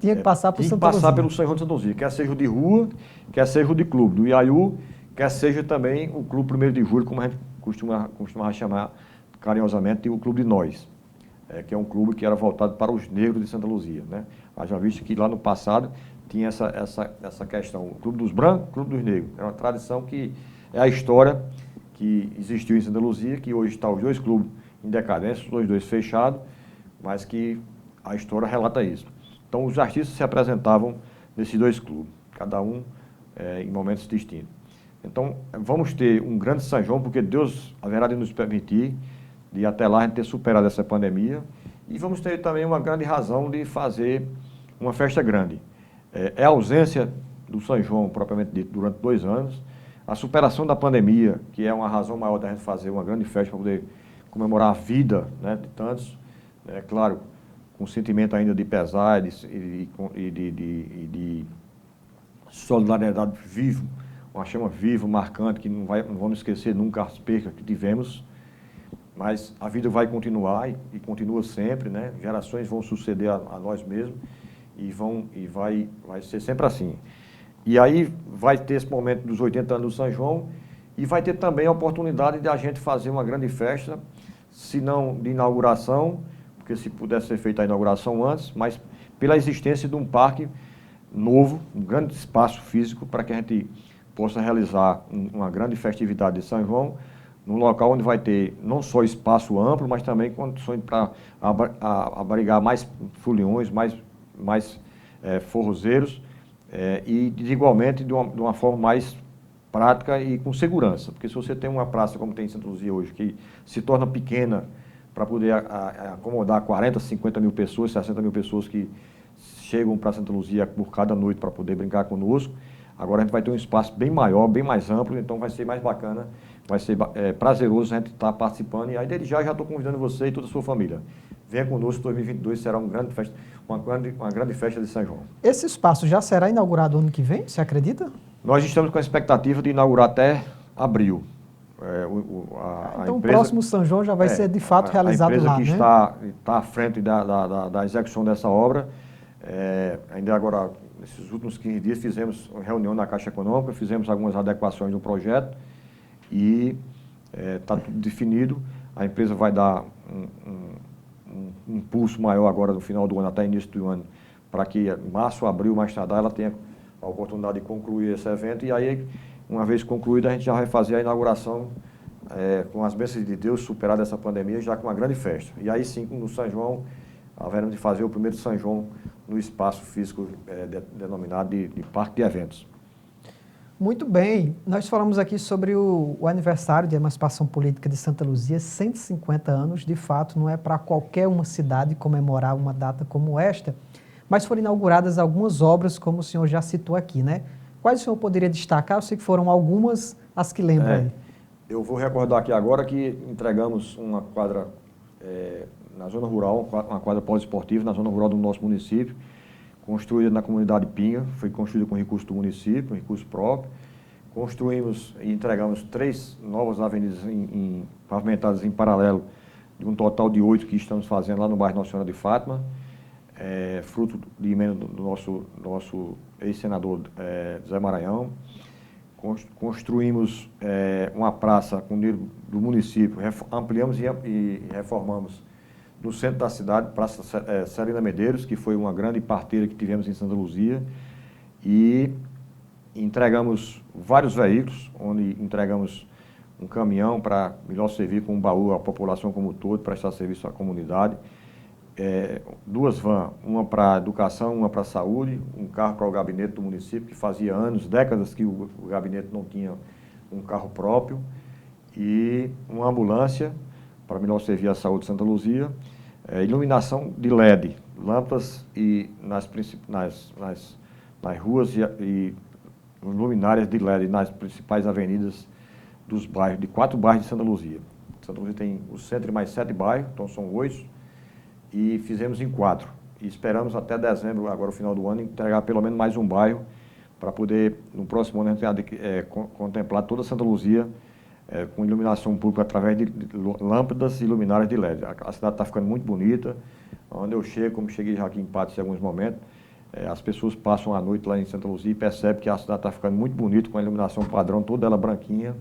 tinha que passar por Santa Luzia. Pelo São João de Santa Luzia, quer seja o de rua, quer seja o de clube, do Iaiú, quer seja também o Clube 1º de Julho, como a gente costumava chamar carinhosamente, o Clube de Nós, que é um clube que era voltado para os negros de Santa Luzia, né? Já visto que lá no passado tinha essa questão, o Clube dos Brancos, o Clube dos Negros. É uma tradição que é a história que existiu em Santa Luzia, que hoje está os 2 clubes em decadência, os dois fechados, mas que a história relata isso. Então, os artistas se apresentavam nesses 2 clubes, cada um em momentos distintos. Então, vamos ter um grande São João, porque Deus haverá de nos permitir, de até lá a gente ter superado essa pandemia, e vamos ter também uma grande razão de fazer uma festa grande. A ausência do São João, propriamente dito, durante 2 anos, a superação da pandemia, que é uma razão maior da gente fazer uma grande festa para poder comemorar a vida, né, de tantos, claro, com sentimento ainda de pesar e de solidariedade vivo, uma chama viva, marcante, que não vamos esquecer nunca as percas que tivemos, mas a vida vai continuar e continua sempre, né? Gerações vão suceder a nós mesmos e vai ser sempre assim. E aí vai ter esse momento dos 80 anos do São João e vai ter também a oportunidade de a gente fazer uma grande festa, se não de inauguração, porque se pudesse ser feita a inauguração antes, mas pela existência de um parque novo, um grande espaço físico para que a gente possa realizar uma grande festividade de São João, num local onde vai ter não só espaço amplo, mas também condições para abrigar mais foliões, mais forrozeiros, e igualmente de uma forma mais prática e com segurança. Porque se você tem uma praça como tem em Santa Luzia hoje, que se torna pequena para poder acomodar 40, 50 mil pessoas, 60 mil pessoas que chegam para Santa Luzia por cada noite para poder brincar conosco, agora a gente vai ter um espaço bem maior, bem mais amplo, então vai ser mais bacana, vai ser prazeroso a gente estar participando. E aí, desde já estou convidando você e toda a sua família. Venha conosco, 2022 será uma grande festa de São João. Esse espaço já será inaugurado ano que vem, você acredita? Nós estamos com a expectativa de inaugurar até abril. Então o próximo São João já vai ser de fato realizado lá, né? A empresa que está à frente da execução dessa obra, ainda agora, nesses últimos 15 dias, fizemos uma reunião na Caixa Econômica, fizemos algumas adequações do projeto e está tudo definido. A empresa vai dar um impulso maior agora no final do ano, até início do ano, para que março, abril, mais tardar, ela tenha a oportunidade de concluir esse evento. E aí, uma vez concluída, a gente já vai fazer a inauguração com as bênçãos de Deus, superada essa pandemia, já com uma grande festa. E aí sim, no São João, haveremos de fazer o primeiro São João no espaço físico denominado de Parque de Eventos. Muito bem, nós falamos aqui sobre o aniversário de emancipação política de Santa Luzia, 150 anos, de fato não é para qualquer uma cidade comemorar uma data como esta, mas foram inauguradas algumas obras, como o senhor já citou aqui, né? Quais o senhor poderia destacar? Eu sei que foram algumas as que lembram aí. Eu vou recordar aqui agora que entregamos uma quadra na zona rural, uma quadra poliesportiva na zona rural do nosso município, construída na comunidade Pinha, foi construída com recurso do município, recurso próprio. Construímos e entregamos 3 novas avenidas pavimentadas em paralelo, de um total de 8 que estamos fazendo lá no bairro Nossa Senhora de Fátima, fruto de emenda do nosso ex-senador Zé Maranhão. Construímos uma praça com dinheiro do município, ampliamos e reformamos no centro da cidade, Praça Celina Medeiros, que foi uma grande parteira que tivemos em Santa Luzia, e entregamos vários veículos, onde entregamos um caminhão para melhor servir com um baú à população como um todo, prestar serviço à comunidade, 2 vans, uma para educação, uma para saúde, um carro para o gabinete do município, que fazia anos, décadas que o gabinete não tinha um carro próprio, e uma ambulância para melhor servir a saúde de Santa Luzia, iluminação de LED, lâmpadas nas ruas e luminárias de LED nas principais avenidas dos bairros, de 4 bairros de Santa Luzia. Santa Luzia tem o centro e mais 7 bairros, então são 8, e fizemos em 4. E esperamos até dezembro, agora o final do ano, entregar pelo menos mais um bairro, para poder, no próximo ano, a gente contemplar toda Santa Luzia com iluminação pública através de lâmpadas e luminárias de LED. A cidade está ficando muito bonita. Onde eu chego, como cheguei já aqui em Patos em alguns momentos, as pessoas passam a noite lá em Santa Luzia e percebem que a cidade está ficando muito bonita, com a iluminação padrão, toda ela branquinha.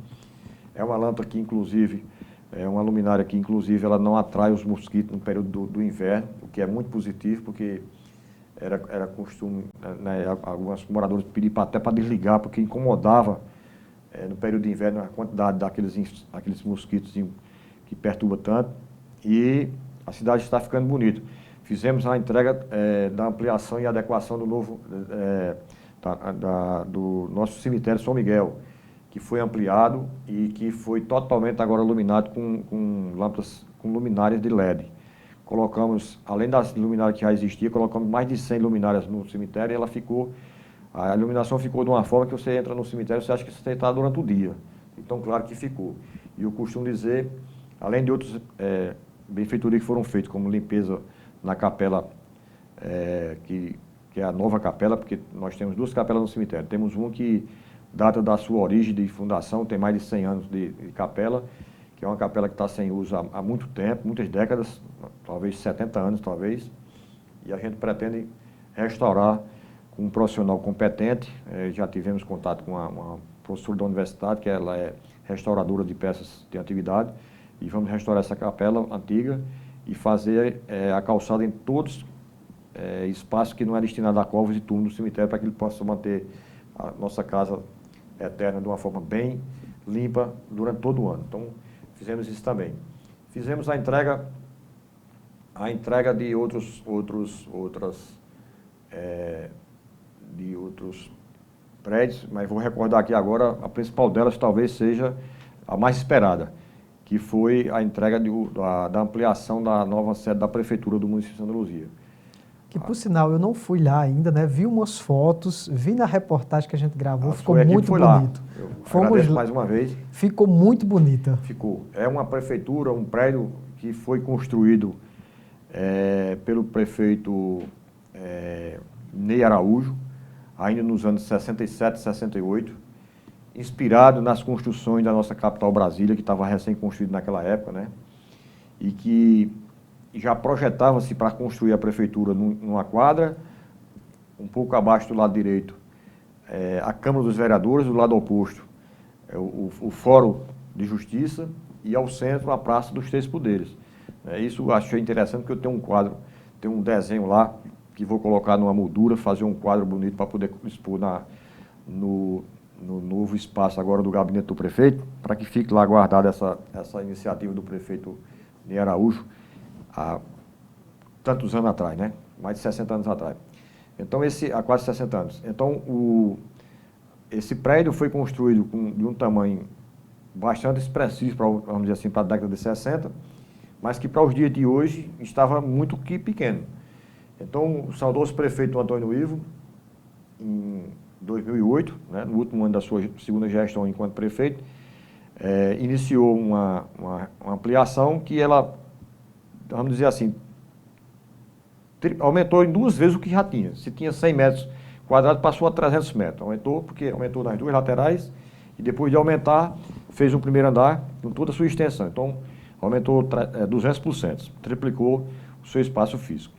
É uma lâmpada que, inclusive, uma luminária que, inclusive, ela não atrai os mosquitos no período do inverno, o que é muito positivo, porque era costume, né, alguns moradores pedir até para desligar, porque incomodava no período de inverno a quantidade daqueles mosquitos que perturba tanto. E a cidade está ficando bonita. Fizemos a entrega da ampliação e adequação do novo do nosso cemitério São Miguel, que foi ampliado e que foi totalmente agora iluminado com lâmpadas, com luminárias de LED. Colocamos, além das luminárias que já existiam, colocamos mais de 100 luminárias no cemitério e a iluminação ficou de uma forma que você entra no cemitério e você acha que você está durante o dia. Então, claro que ficou. E eu costumo dizer, além de outras benfeitorias que foram feitas, como limpeza na capela, que é a nova capela, porque nós temos 2 capelas no cemitério. Temos uma que data da sua origem de fundação, tem mais de 100 anos de capela, que é uma capela que está sem uso há muito tempo, muitas décadas, talvez 70 anos, talvez, e a gente pretende restaurar com um profissional competente. Já tivemos contato com uma professora da universidade, que ela é restauradora de peças de antiguidade, e vamos restaurar essa capela antiga e fazer a calçada em todos espaços que não é destinado a covas e túmulos do cemitério, para que ele possa manter a nossa casa eterna de uma forma bem limpa durante todo o ano. Então, fizemos isso também. Fizemos a entrega de outros prédios, mas vou recordar aqui agora, a principal delas talvez seja a mais esperada, que foi a entrega da ampliação da nova sede da Prefeitura do município de Santa Luzia. Que, por sinal, eu não fui lá ainda, né? Vi umas fotos, vi na reportagem que a gente gravou, ficou muito bonito. Fomos lá mais uma vez. Ficou muito bonita. Ficou. É uma prefeitura, um prédio que foi construído pelo prefeito Ney Araújo, ainda nos anos 67, 68, inspirado nas construções da nossa capital Brasília, que estava recém-construída naquela época, né? E que já projetava-se para construir a prefeitura numa quadra, um pouco abaixo do lado direito, a Câmara dos Vereadores, do lado oposto, o Fórum de Justiça, e ao centro a Praça dos Três Poderes. Isso eu achei interessante, porque eu tenho um quadro, tenho um desenho lá, que vou colocar numa moldura, fazer um quadro bonito para poder expor no novo espaço agora do gabinete do prefeito, para que fique lá guardada essa iniciativa do prefeito Ney Araújo, há tantos anos atrás, né? Mais de 60 anos atrás. Então, há quase 60 anos. Então, esse prédio foi construído de um tamanho bastante expressivo, vamos dizer assim, para a década de 60, mas que para os dias de hoje estava muito pequeno. Então, o saudoso prefeito Antônio Ivo, em 2008, né, no último ano da sua segunda gestão enquanto prefeito, iniciou uma ampliação que ela, vamos dizer assim, aumentou em 2 vezes o que já tinha. Se tinha 100 metros quadrados, passou a 300 metros. Aumentou porque aumentou nas 2 laterais e depois de aumentar, fez um primeiro andar com toda a sua extensão. Então, aumentou 200%, triplicou o seu espaço físico.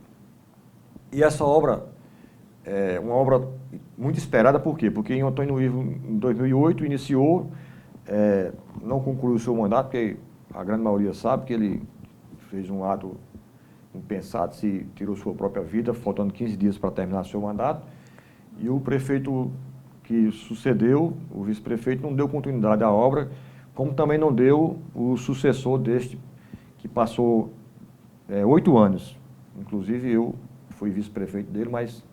E essa obra é uma obra muito esperada, por quê? Porque em Antônio Ivo, em 2008, iniciou, não concluiu o seu mandato, porque a grande maioria sabe que ele fez um ato impensado, se tirou sua própria vida, faltando 15 dias para terminar seu mandato, e o prefeito que sucedeu, o vice-prefeito, não deu continuidade à obra, como também não deu o sucessor deste, que passou 8 anos. Inclusive, eu fui vice-prefeito dele, mas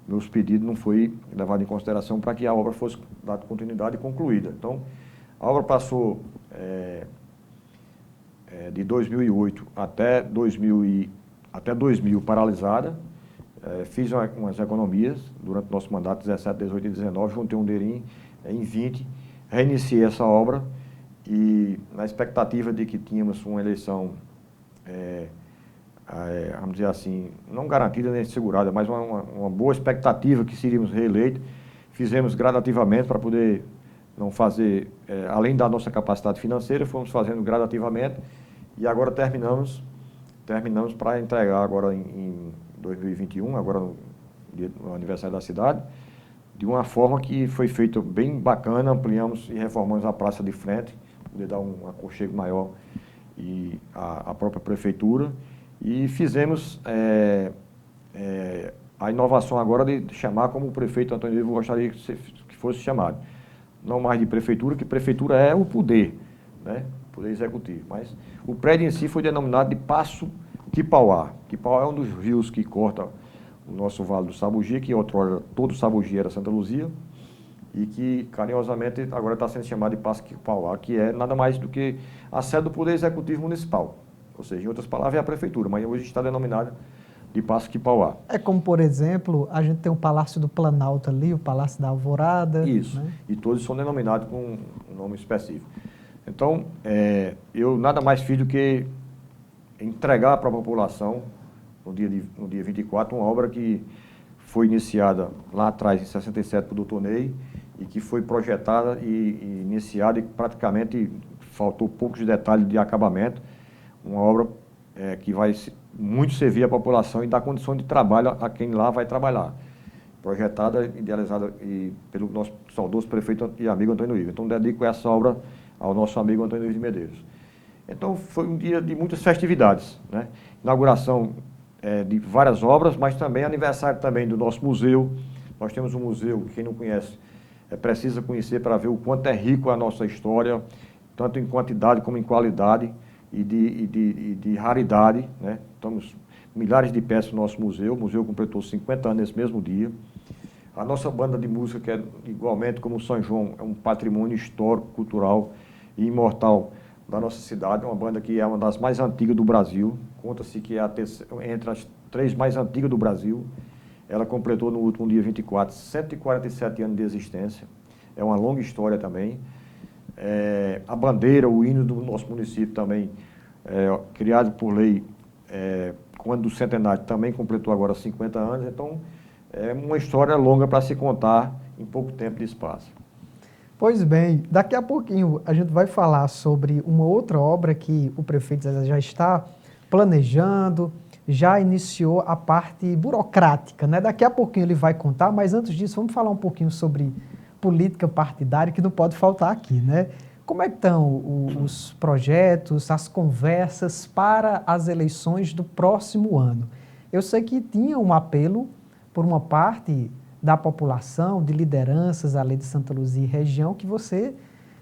meus pedidos não foi levado em consideração para que a obra fosse dada continuidade e concluída. Então, a obra passou de 2008 até 2000 paralisada. Fiz umas economias durante o nosso mandato, 17, 18 e 19, juntei um dinheirinho em 20, reiniciei essa obra e na expectativa de que tínhamos uma eleição, vamos dizer assim, não garantida nem segurada, mas uma boa expectativa que seríamos reeleitos, fizemos gradativamente para poder não fazer, além da nossa capacidade financeira, fomos fazendo gradativamente e agora terminamos para entregar agora em 2021, agora no aniversário da cidade, de uma forma que foi feita bem bacana, ampliamos e reformamos a praça de frente, para poder dar um aconchego maior e a própria prefeitura, e fizemos a inovação agora de chamar como o prefeito Antônio Ivo gostaria que fosse chamado. Não mais de prefeitura, que prefeitura é o poder, né? Poder executivo, mas o prédio em si foi denominado de Paço Quipauá. Quipauá é um dos rios que corta o nosso Vale do Sabugi, que outrora todo Sabugi era Santa Luzia, e que carinhosamente agora está sendo chamado de Paço Quipauá, que é nada mais do que a sede do Poder Executivo Municipal. Ou seja, em outras palavras, é a prefeitura, mas hoje está denominada de Paço Quipauá. É como, por exemplo, a gente tem o Palácio do Planalto ali, o Palácio da Alvorada. Isso, né? E todos são denominados com um nome específico. Então, eu nada mais fiz do que entregar para a população, no dia 24, uma obra que foi iniciada lá atrás, em 67, por Dr. Ney, e que foi projetada e iniciada e praticamente faltou poucos detalhes de acabamento, uma obra que vai muito servir a população e dar condição de trabalho a quem lá vai trabalhar. Projetada, idealizada pelo nosso saudoso prefeito e amigo Antônio Ivo. Então, dedico essa obra ao nosso amigo Antônio Ivo de Medeiros. Então, foi um dia de muitas festividades, né? Inauguração de várias obras, mas também aniversário também do nosso museu. Nós temos um museu, quem não conhece, precisa conhecer para ver o quanto é rico a nossa história, tanto em quantidade como em qualidade e de raridade, né? Estamos milhares de peças no nosso museu. O museu completou 50 anos nesse mesmo dia. A nossa banda de música, que é igualmente como o São João, é um patrimônio histórico, cultural e imortal da nossa cidade. É uma banda que é uma das mais antigas do Brasil. Conta-se que é entre as 3 mais antigas do Brasil. Ela completou no último dia 24, 147 anos de existência. É uma longa história também. A bandeira, o hino do nosso município também, criado por lei, quando do centenário, também completou agora 50 anos. Então, é uma história longa para se contar em pouco tempo de espaço. Pois bem, daqui a pouquinho a gente vai falar sobre uma outra obra que o prefeito Zezé já está planejando, já iniciou a parte burocrática, né? Daqui a pouquinho ele vai contar, mas antes disso vamos falar um pouquinho sobre política partidária, que não pode faltar aqui, né? Como é que estão os projetos, as conversas para as eleições do próximo ano? Eu sei que tinha um apelo por uma parte da população, de lideranças ali de Santa Luzia e região, que você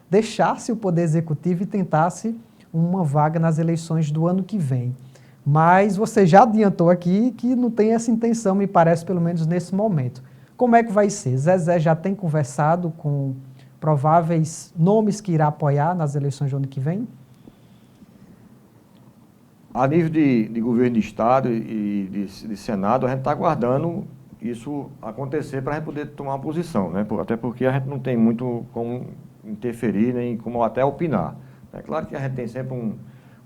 deixasse o Poder Executivo e tentasse uma vaga nas eleições do ano que vem. Mas você já adiantou aqui que não tem essa intenção, me parece, pelo menos nesse momento. Como é que vai ser? Zezé já tem conversado com prováveis nomes que irá apoiar nas eleições do ano que vem? A nível de governo de Estado e de Senado, a gente está aguardando isso acontecer para a gente poder tomar uma posição, né? Até porque a gente não tem muito como interferir, nem como até opinar. É claro que a gente tem sempre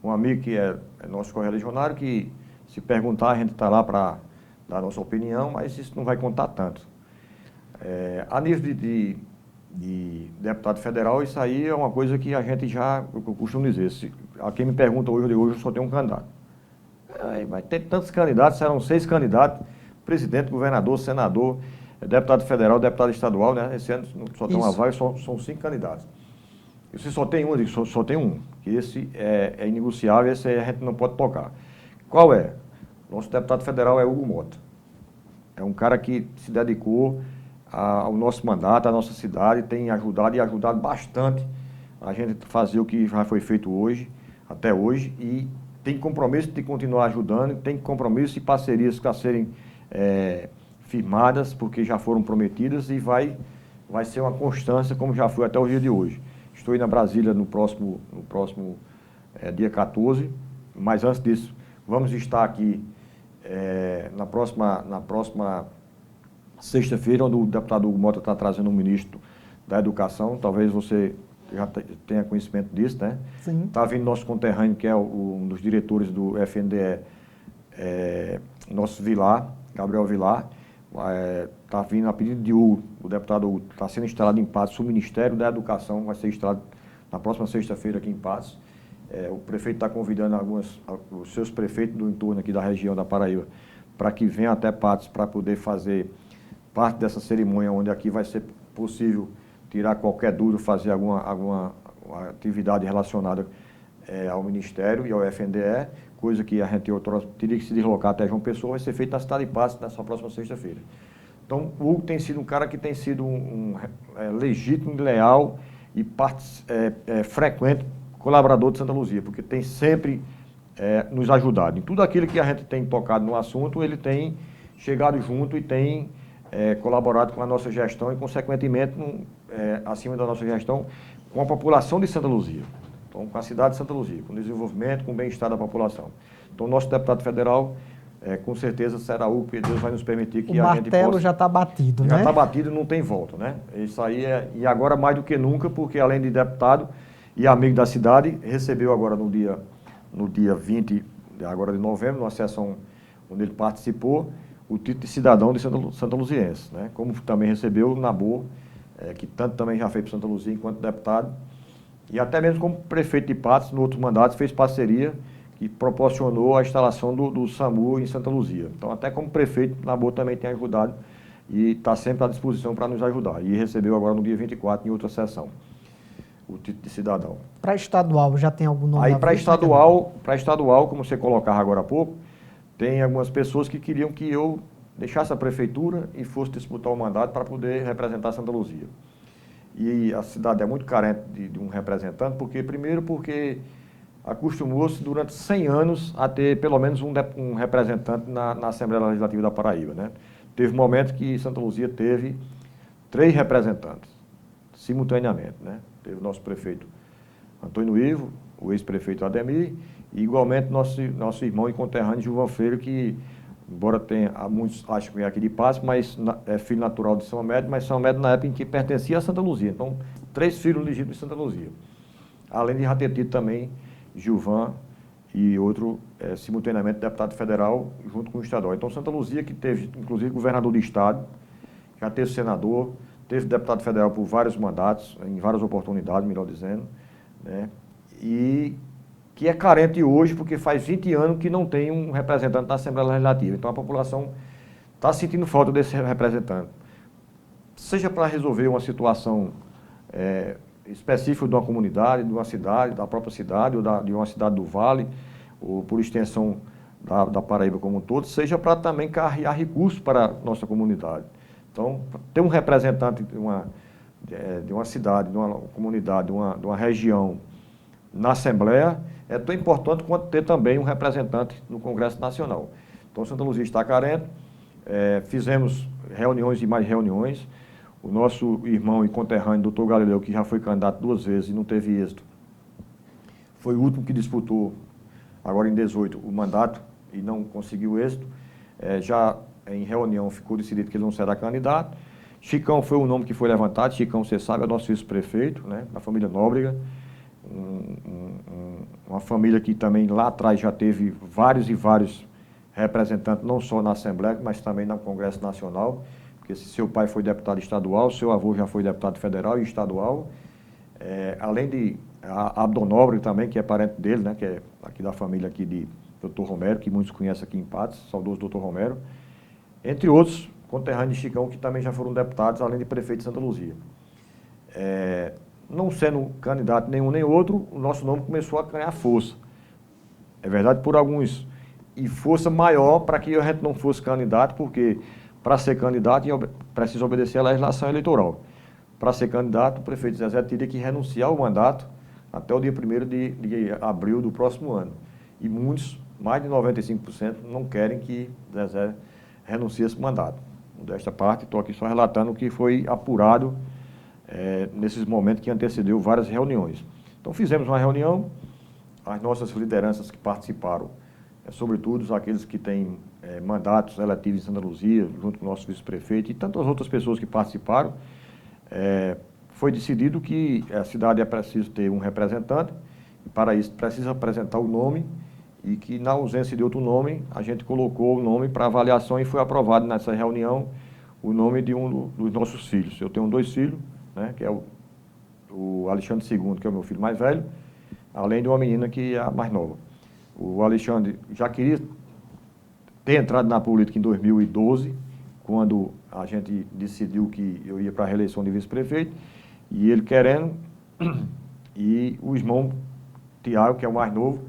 um amigo que é nosso correligionário, que se perguntar a gente está lá para dar a nossa opinião, mas isso não vai contar tanto. A nível de deputado federal, isso aí é uma coisa que a gente já, eu costumo dizer, a quem me pergunta hoje, eu só tenho um candidato. Vai ter tantos candidatos, serão 6 candidatos, presidente, governador, senador, deputado federal, deputado estadual, né? Esse ano só tem uma vaga, são 5 candidatos. E se só tem um, eu digo, só tem um, que esse é inegociável, esse a gente não pode tocar. Qual é? Nosso deputado federal é Hugo Mota. É um cara que se dedicou ao nosso mandato, à nossa cidade, tem ajudado e ajudado bastante a gente fazer o que já foi feito hoje, até hoje, e tem compromisso de continuar ajudando, tem compromisso e parcerias para serem firmadas, porque já foram prometidas, e vai ser uma constância, como já foi até o dia de hoje. Estou indo a Brasília no próximo dia 14, mas antes disso, vamos estar aqui na próxima sexta-feira, onde o deputado Hugo Mota está trazendo um ministro da Educação. Talvez você já tenha conhecimento disso, né? Sim. Está vindo nosso conterrâneo, que é um dos diretores do FNDE, nosso Vilar, Gabriel Vilar. Está vindo a pedido de Hugo, o deputado Hugo, está sendo instalado em Patos, o Ministério da Educação vai ser instalado na próxima sexta-feira aqui em Patos. O prefeito está convidando os seus prefeitos do entorno aqui da região da Paraíba para que venham até Patos para poder fazer parte dessa cerimônia, onde aqui vai ser possível tirar qualquer dúvida, fazer alguma atividade relacionada ao Ministério e ao FNDE, coisa que a gente teria que se deslocar até João Pessoa, vai ser feita na cidade de Patos nessa próxima sexta-feira. Então, o Hugo tem sido um cara que tem sido um legítimo, leal e frequente colaborador de Santa Luzia, porque tem sempre nos ajudado. Em tudo aquilo que a gente tem tocado no assunto, ele tem chegado junto e tem colaborado com a nossa gestão e, consequentemente, acima da nossa gestão, com a população de Santa Luzia. Então, com a cidade de Santa Luzia, com o desenvolvimento, com o bem-estar da população. Então, o nosso deputado federal, com certeza, será o que Deus vai nos permitir que a gente possa... O martelo já está batido, né? Já está batido e não tem volta, né? Isso aí e agora mais do que nunca, porque além de deputado e amigo da cidade, recebeu agora no dia 20 agora de novembro, numa sessão onde ele participou, o título de cidadão de Santa Luziense, né? Como também recebeu o Nabor, que tanto também já fez para Santa Luzia enquanto deputado, E até mesmo como prefeito de Patos, no outro mandato, fez parceria que proporcionou a instalação do SAMU em Santa Luzia. Então, até como prefeito, na boa também tem ajudado e está sempre à disposição para nos ajudar. E recebeu agora no dia 24, em outra sessão, o título de cidadão. Para estadual, já tem algum nome? Aí, para estadual, como você colocava agora há pouco, tem algumas pessoas que queriam que eu deixasse a prefeitura e fosse disputar o mandato para poder representar Santa Luzia. E a cidade é muito carente de um representante, primeiro porque acostumou-se durante 100 anos a ter pelo menos um representante na Assembleia Legislativa da Paraíba, né? Teve momentos que Santa Luzia teve 3 representantes, simultaneamente, né? Teve o nosso prefeito Antônio Ivo, o ex-prefeito Ademir, e igualmente nosso irmão e conterrâneo Gilvan Freire, que, embora tenha, muitos acham que é aqui de Patos, mas é filho natural de São Amédio, mas São Amédio na época em que pertencia a Santa Luzia. Então, 3 filhos legítimos de Santa Luzia. Além de já ter tido também Gilvan e outro, simultaneamente, deputado federal junto com o estadual. Então, Santa Luzia, que teve, inclusive, governador do estado, já teve senador, teve deputado federal por vários mandatos, em várias oportunidades, melhor dizendo, né? E que é carente hoje, porque faz 20 anos que não tem um representante da Assembleia Legislativa. Então, a população está sentindo falta desse representante. Seja para resolver uma situação específica de uma comunidade, de uma cidade, da própria cidade, ou de uma cidade do Vale, ou por extensão da Paraíba como um todo, seja para também carregar recursos para a nossa comunidade. Então, ter um representante de uma cidade, de uma comunidade, de uma região na Assembleia é tão importante quanto ter também um representante no Congresso Nacional. Então, Santa Luzia está carente, fizemos reuniões e mais reuniões. O nosso irmão e conterrâneo, doutor Galileu, que já foi candidato 2 vezes e não teve êxito, foi o último que disputou, agora em 18, o mandato e não conseguiu êxito. Já em reunião ficou decidido que ele não será candidato. Chicão foi o nome que foi levantado. Chicão, você sabe, é nosso vice-prefeito, né, da família Nóbrega. Uma família que também lá atrás já teve vários e vários representantes, não só na Assembleia, mas também no Congresso Nacional, porque se seu pai foi deputado estadual, seu avô já foi deputado federal e estadual, além de Abdon Nóbrega também, que é parente dele, né, que é aqui da família aqui de Dr. Romero, que muitos conhecem aqui em Patos, saudoso Dr. Romero, entre outros conterrâneos de Chicão, que também já foram deputados, além de prefeito de Santa Luzia. Não sendo candidato nenhum nem outro, o nosso nome começou a ganhar força. É verdade, por alguns, e força maior para que a gente não fosse candidato, porque para ser candidato precisa obedecer à legislação eleitoral. Para ser candidato, o prefeito Zezé teria que renunciar ao mandato até o dia 1º de abril do próximo ano. E muitos, mais de 95%, não querem que Zezé renuncie a esse mandato. Desta parte, estou aqui só relatando o que foi apurado nesses momentos que antecedeu várias reuniões. Então, fizemos uma reunião, as nossas lideranças que participaram, sobretudo aqueles que têm mandatos eletivos em Santa Luzia, junto com o nosso vice-prefeito e tantas outras pessoas que participaram, foi decidido que a cidade é preciso ter um representante, e para isso precisa apresentar o nome, e que na ausência de outro nome, a gente colocou o nome para avaliação e foi aprovado nessa reunião o nome de um dos nossos filhos. Eu tenho 2 filhos, né, que é o Alexandre II, que é o meu filho mais velho, além de uma menina que é a mais nova. O Alexandre já queria ter entrado na política em 2012, quando a gente decidiu que eu ia para a reeleição de vice-prefeito, e ele querendo, e o irmão Tiago, que é o mais novo,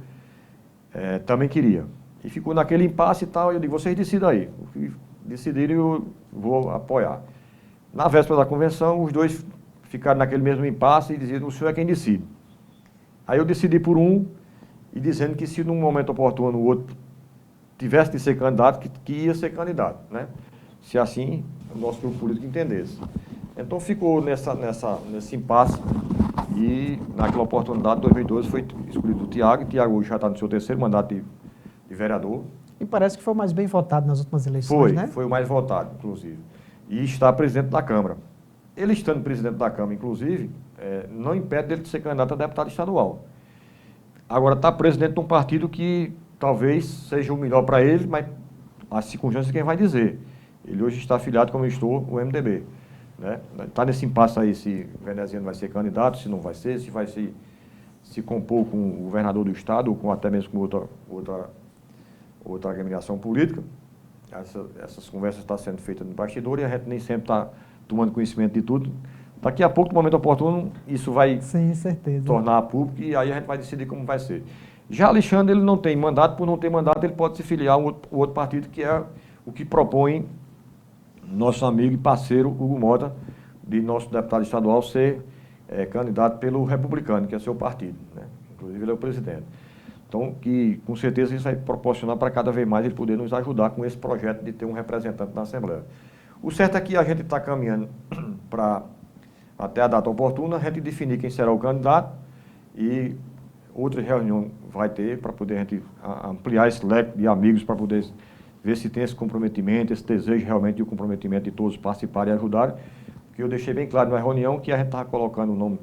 também queria. E ficou naquele impasse e tal, e eu digo, vocês decidam aí. O que decidirem, eu vou apoiar. Na véspera da convenção, os dois ficaram naquele mesmo impasse e diziam, o senhor é quem decide. Aí eu decidi por um, e dizendo que se num momento oportuno o outro tivesse de ser candidato, que ia ser candidato, né? Se assim o nosso grupo político entendesse. Então ficou nesse impasse e naquela oportunidade, em 2012, foi escolhido o Tiago, e Tiago hoje já está no seu 3º mandato de vereador. E parece que foi o mais bem votado nas últimas eleições, né? Foi o mais votado, inclusive. E está presidente da Câmara. Ele estando presidente da Câmara, inclusive, não impede dele de ser candidato a deputado estadual. Agora, está presidente de um partido que talvez seja o melhor para ele, mas as circunstâncias quem vai dizer. Ele hoje está afiliado, como eu estou, o MDB. né? Está nesse impasse aí se o veneziano vai ser candidato, se não vai ser, se vai se compor com o governador do estado ou com até mesmo com outra agremiação política. Essas conversas estão sendo feitas no bastidor e a gente nem sempre está tomando conhecimento de tudo. Daqui a pouco, no momento oportuno, isso vai tornar público e aí a gente vai decidir como vai ser. Já Alexandre, ele não tem mandato, por não ter mandato, ele pode se filiar a um outro partido, que é o que propõe nosso amigo e parceiro Hugo Mota, de nosso deputado estadual, ser candidato pelo Republicano, que é seu partido, né? Inclusive ele é o presidente. Então, que com certeza isso vai proporcionar para cada vez mais ele poder nos ajudar com esse projeto de ter um representante na Assembleia. O certo é que a gente está caminhando para, até a data oportuna, a gente definir quem será o candidato e outra reunião vai ter para poder a gente ampliar esse leque de amigos para poder ver se tem esse comprometimento, esse desejo realmente de um comprometimento de todos participarem e ajudarem. Porque eu deixei bem claro na reunião que a gente estava colocando o nome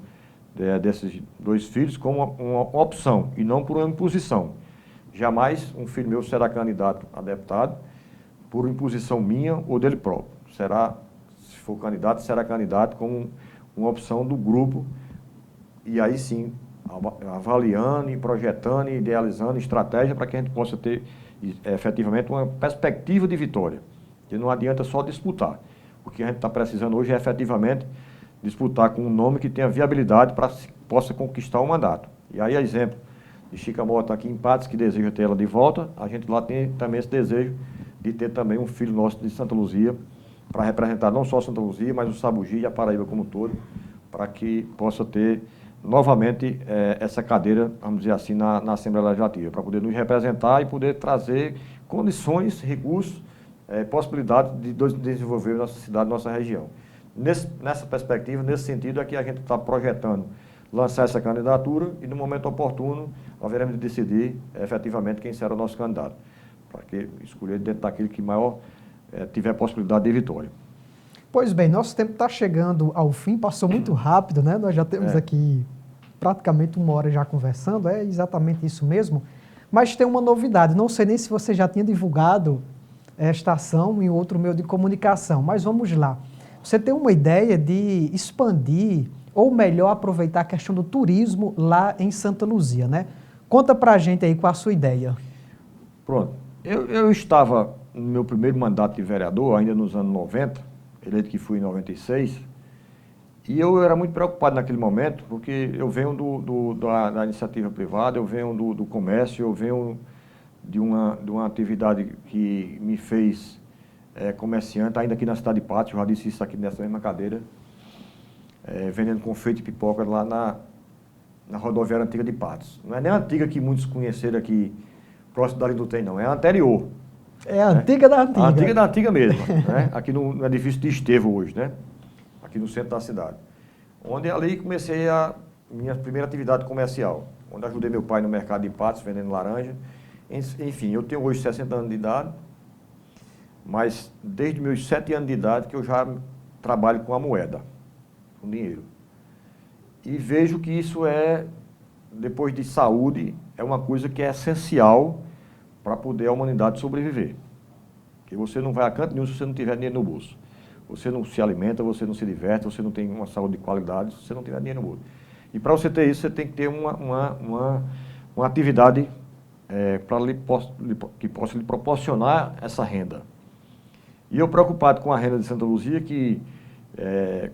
desses 2 filhos como uma opção e não por uma imposição. Jamais um filho meu será candidato a deputado por imposição minha ou dele próprio. Se for candidato, será candidato como uma opção do grupo e aí sim, avaliando e projetando e idealizando estratégia para que a gente possa ter efetivamente uma perspectiva de vitória. Que não adianta só disputar. O que a gente está precisando hoje é efetivamente disputar com um nome que tenha viabilidade para que possa conquistar o mandato. E aí, exemplo de Chica Mota aqui em Patos, que deseja ter ela de volta, a gente lá tem também esse desejo de ter também um filho nosso de Santa Luzia, para representar não só Santa Luzia, mas o Sabugi e a Paraíba como um todo, para que possa ter novamente essa cadeira, vamos dizer assim, na Assembleia Legislativa, para poder nos representar e poder trazer condições, recursos, possibilidades de desenvolver nossa cidade, nossa região. Nessa perspectiva, nesse sentido, é que a gente está projetando lançar essa candidatura e, no momento oportuno, haveremos de decidir efetivamente quem será o nosso candidato, para que escolher dentro daquele que maior tiver possibilidade de vitória. Pois bem, nosso tempo está chegando ao fim, passou muito rápido, né? Nós já temos aqui praticamente 1 hora já conversando, é exatamente isso mesmo. Mas tem uma novidade, não sei nem se você já tinha divulgado esta ação em outro meio de comunicação, mas vamos lá. Você tem uma ideia de expandir, ou melhor, aproveitar a questão do turismo lá em Santa Luzia, né? Conta pra gente aí qual a sua ideia. Pronto. Eu estava no meu primeiro mandato de vereador, ainda nos anos 90, eleito que fui em 96, e eu era muito preocupado naquele momento, porque eu venho da iniciativa privada, eu venho do comércio, eu venho de uma atividade que me fez comerciante, ainda aqui na cidade de Patos, eu já disse isso aqui nessa mesma cadeira, vendendo confeito e pipoca lá na rodoviária antiga de Patos. Não é nem a antiga que muitos conheceram aqui, próximo da linha do trem, não, é a anterior. É a antiga da antiga. A antiga da antiga mesmo, né? Aqui no edifício de Estevo hoje, né? Aqui no centro da cidade. Onde ali comecei a minha primeira atividade comercial, onde ajudei meu pai no mercado de Patos, vendendo laranja. Enfim, eu tenho hoje 60 anos de idade, mas desde meus 7 anos de idade que eu já trabalho com a moeda, com dinheiro. E vejo que isso depois de saúde, é uma coisa que é essencial para poder a humanidade sobreviver. Porque você não vai a canto nenhum se você não tiver dinheiro no bolso. Você não se alimenta, você não se diverte, você não tem uma saúde de qualidade se você não tiver dinheiro no bolso. E para você ter isso, você tem que ter uma atividade que possa lhe proporcionar essa renda. E eu preocupado com a renda de Santa Luzia, que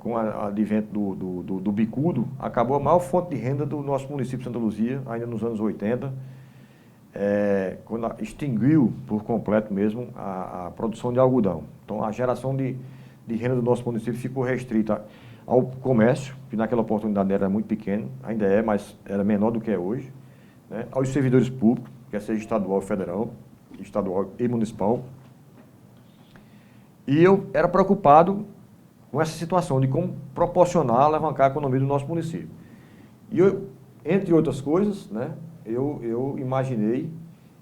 com o advento do bicudo, acabou a maior fonte de renda do nosso município de Santa Luzia, ainda nos anos 80, quando extinguiu por completo mesmo a produção de algodão. Então a geração de renda do nosso município ficou restrita ao comércio, que naquela oportunidade era muito pequeno, ainda mas era menor do que é hoje, né? Aos servidores públicos, quer seja estadual, federal, estadual e municipal. E eu era preocupado com essa situação de como proporcionar, alavancar a economia do nosso município. E eu, entre outras coisas, né, eu imaginei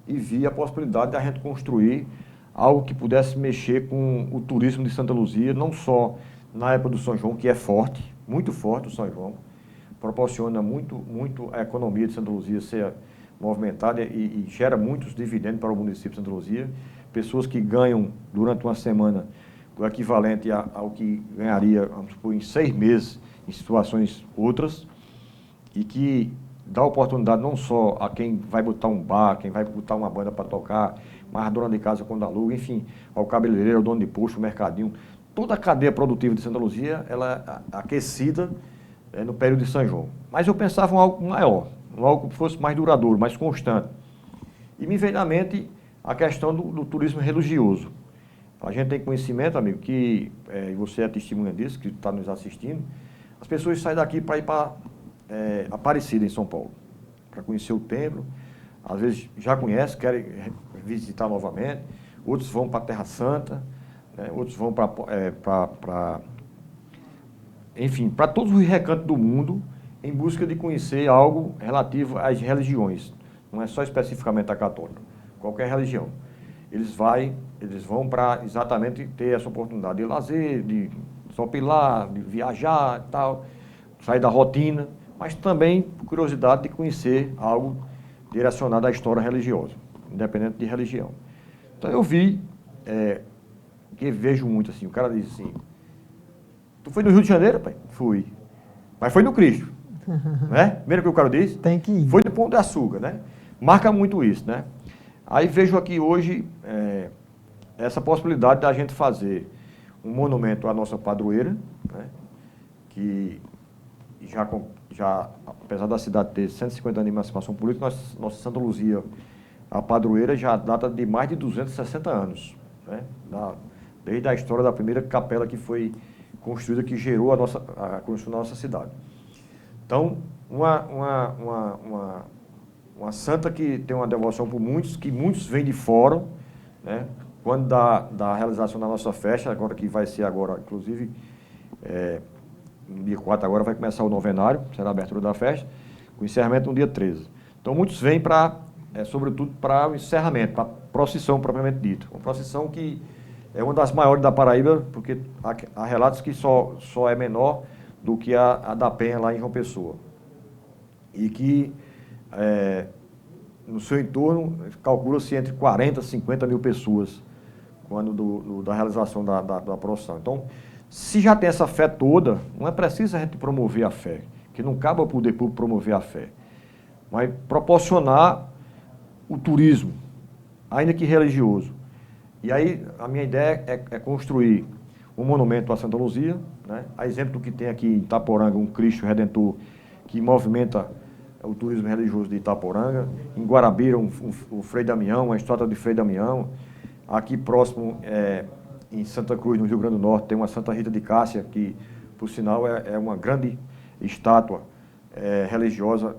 e vi a possibilidade de a gente construir algo que pudesse mexer com o turismo de Santa Luzia, não só na época do São João, que é forte, muito forte o São João, proporciona muito a economia de Santa Luzia ser movimentada e gera muitos dividendos para o município de Santa Luzia. Pessoas que ganham durante uma semana do equivalente ao que ganharia, vamos supor, em 6 meses, em situações outras, e que dá oportunidade não só a quem vai botar um bar, quem vai botar uma banda para tocar, mas a dona de casa quando aluga, enfim, ao cabeleireiro, ao dono de posto, o mercadinho. Toda a cadeia produtiva de Santa Luzia, ela é aquecida no período de São João. Mas eu pensava em algo maior, em algo que fosse mais duradouro, mais constante. E me veio na mente a questão do turismo religioso. A gente tem conhecimento, amigo, que, e você é testemunha disso, que está nos assistindo, as pessoas saem daqui para ir para Aparecida, em São Paulo, para conhecer o templo. Às vezes já conhecem, querem visitar novamente. Outros vão para a Terra Santa, né? Outros vão enfim, para todos os recantos do mundo, em busca de conhecer algo relativo às religiões. Não é só especificamente a católica, qualquer religião. Eles vão para exatamente ter essa oportunidade de lazer, de desopilar, de viajar e tal, sair da rotina, mas também por curiosidade de conhecer algo direcionado à história religiosa, independente de religião. Então eu vi, que vejo muito assim, o cara diz assim, tu foi no Rio de Janeiro, pai? Fui. Mas foi no Cristo, né? Primeiro que o cara diz, tem que ir. Foi no Pão de Açúcar, né? Marca muito isso, né? Aí vejo aqui hoje essa possibilidade da gente fazer um monumento à nossa padroeira, né? Que já, apesar da cidade ter 150 anos de emancipação política, nossa Santa Luzia, a padroeira, já data de mais de 260 anos, né? Desde a história da primeira capela que foi construída, que gerou a construção da nossa cidade. Então, uma santa que tem uma devoção por muitos, que muitos vêm de fora, né? Quando da realização da nossa festa, agora que vai ser agora, inclusive, no dia 4 agora vai começar o novenário, será a abertura da festa, com encerramento no dia 13. Então, muitos vêm sobretudo para o encerramento, para a procissão propriamente dita. Uma procissão que é uma das maiores da Paraíba, porque há relatos que só é menor do que a da Penha lá em João Pessoa. E que, no seu entorno, calcula-se entre 40 e 50 mil pessoas quando da realização da procissão. Então, se já tem essa fé toda, não é preciso a gente promover a fé, que não cabe ao poder público promover a fé, mas proporcionar o turismo, ainda que religioso. E aí, a minha ideia é construir um monumento à Santa Luzia, né? A exemplo do que tem aqui em Itaporanga, um Cristo Redentor que movimenta o turismo religioso de Itaporanga. Em Guarabira, o Frei Damião, uma estátua de Frei Damião. Aqui próximo, em Santa Cruz, no Rio Grande do Norte, tem uma Santa Rita de Cássia, que, por sinal, é uma grande estátua religiosa.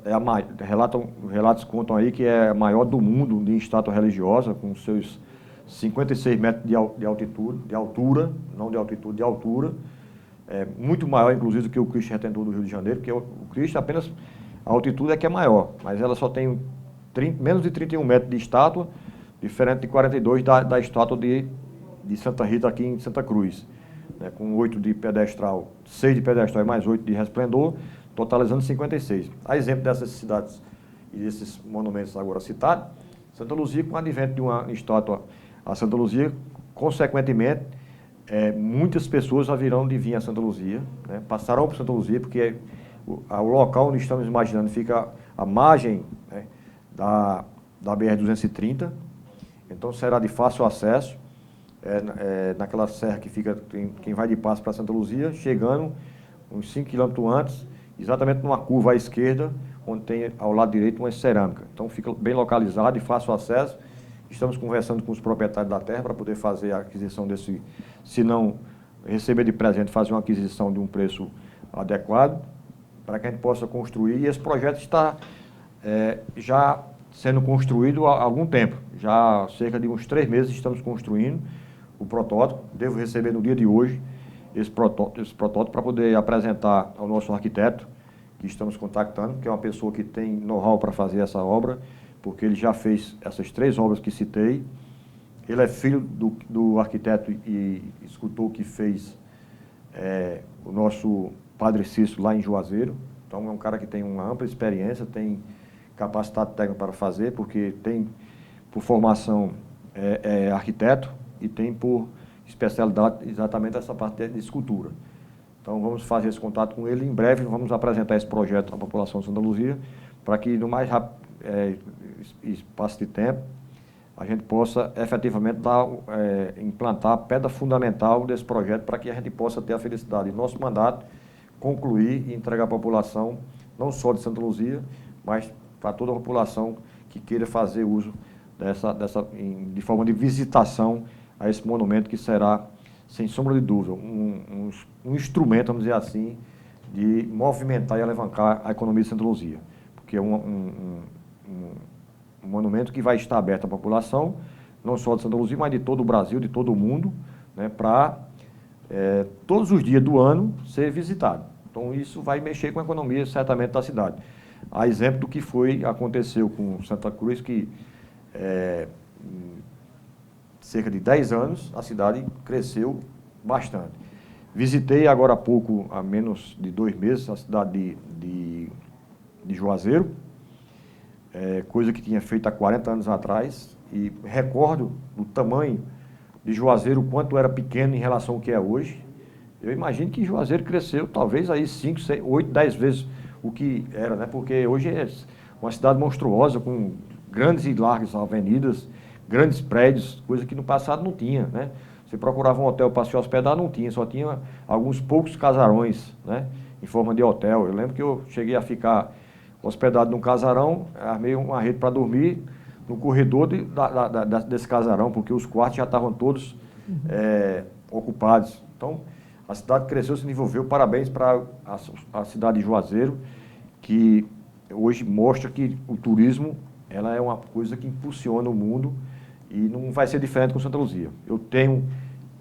Relatos contam aí que é a maior do mundo de estátua religiosa, com seus 56 metros de altura, não de altitude, de altura. Muito maior, inclusive, do que o Cristo Redentor do Rio de Janeiro, porque o Cristo apenas, a altitude é que é maior, mas ela só tem menos de 31 metros de estátua, diferente de 42 da estátua de Santa Rita aqui em Santa Cruz, né, com 8 de pedestral, 6 de pedestral e mais 8 de resplendor, totalizando 56. A exemplo dessas cidades e desses monumentos agora citados, Santa Luzia, com o advento de uma estátua a Santa Luzia, consequentemente, muitas pessoas haverão de vir a Santa Luzia, né, passarão por Santa Luzia, porque o local onde estamos imaginando fica à margem, né, da BR-230, então será de fácil acesso, naquela serra que fica, quem vai de Passo para Santa Luzia, chegando uns 5 km antes, exatamente numa curva à esquerda, onde tem ao lado direito uma cerâmica. Então fica bem localizado e fácil acesso. Estamos conversando com os proprietários da terra para poder fazer a aquisição desse, se não receber de presente, fazer uma aquisição de um preço adequado, para que a gente possa construir. E esse projeto está já sendo construído há algum tempo. Já há cerca de uns 3 meses estamos construindo o protótipo. Devo receber no dia de hoje esse protótipo para poder apresentar ao nosso arquiteto, que estamos contactando, que é uma pessoa que tem know-how para fazer essa obra, porque ele já fez essas 3 obras que citei. Ele é filho do arquiteto e escultor que fez o nosso Padre Cícero lá em Juazeiro. Então é um cara que tem uma ampla experiência, tem capacidade técnica para fazer, porque tem por formação arquiteto e tem por especialidade exatamente essa parte de escultura. Então vamos fazer esse contato com ele. Em breve vamos apresentar esse projeto à população de Santa Luzia para que no mais rápido espaço de tempo a gente possa efetivamente implantar a pedra fundamental desse projeto para que a gente possa ter a felicidade de nosso mandato concluir e entregar à população, não só de Santa Luzia, mas para toda a população que queira fazer uso de forma de visitação a esse monumento que será, sem sombra de dúvida, um instrumento, vamos dizer assim, de movimentar e alavancar a economia de Santa Luzia, porque é um monumento que vai estar aberto à população, não só de Santa Luzia, mas de todo o Brasil, de todo o mundo, né, para todos os dias do ano ser visitado. Então isso vai mexer com a economia, certamente, da cidade. A exemplo do que aconteceu com Santa Cruz, que em cerca de 10 anos a cidade cresceu bastante. Visitei agora há pouco, há menos de 2 meses, a cidade de Juazeiro, coisa que tinha feito há 40 anos atrás, e recordo do tamanho de Juazeiro, o quanto era pequeno em relação ao que é hoje. Eu imagino que Juazeiro cresceu talvez aí 5, 6, 8, 10 vezes o que era, né? Porque hoje é uma cidade monstruosa, com grandes e largas avenidas, grandes prédios, coisa que no passado não tinha, né? Você procurava um hotel para se hospedar, não tinha, só tinha alguns poucos casarões, né, em forma de hotel. Eu lembro que eu cheguei a ficar hospedado num casarão, armei uma rede para dormir no corredor desse casarão, porque os quartos já estavam todos ocupados. Então, a cidade cresceu, se desenvolveu. Parabéns para a cidade de Juazeiro, que hoje mostra que o turismo ela é uma coisa que impulsiona o mundo e não vai ser diferente com Santa Luzia. Eu tenho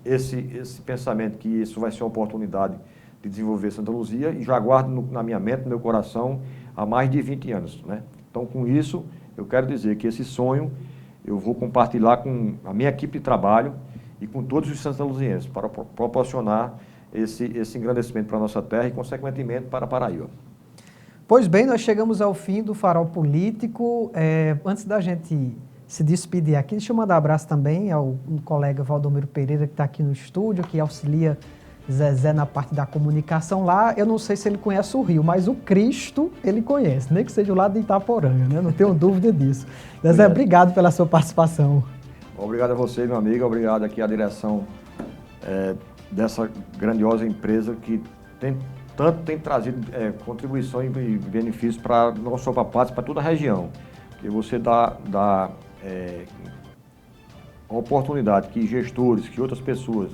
esse pensamento que isso vai ser uma oportunidade de desenvolver Santa Luzia e já guardo na minha mente, no meu coração, há mais de 20 anos, né? Então, com isso, eu quero dizer que esse sonho eu vou compartilhar com a minha equipe de trabalho e com todos os santaluzienses para proporcionar esse engrandecimento para a nossa terra e, consequentemente, para a Paraíba. Pois bem, nós chegamos ao fim do Farol Político. Antes da gente se despedir aqui, deixa eu mandar um abraço também ao colega Valdomiro Pereira, que está aqui no estúdio, que auxilia Zezé na parte da comunicação lá. Eu não sei se ele conhece o Rio, mas o Cristo ele conhece, nem que seja o lado de Itaporanga, né? Não tenho dúvida disso. Zezé, obrigado pela sua participação. Obrigado a você, meu amigo. Obrigado aqui à direção dessa grandiosa empresa que tem trazido contribuições e benefícios para não só para Patos, para toda a região. Que você dá a oportunidade que gestores, que outras pessoas,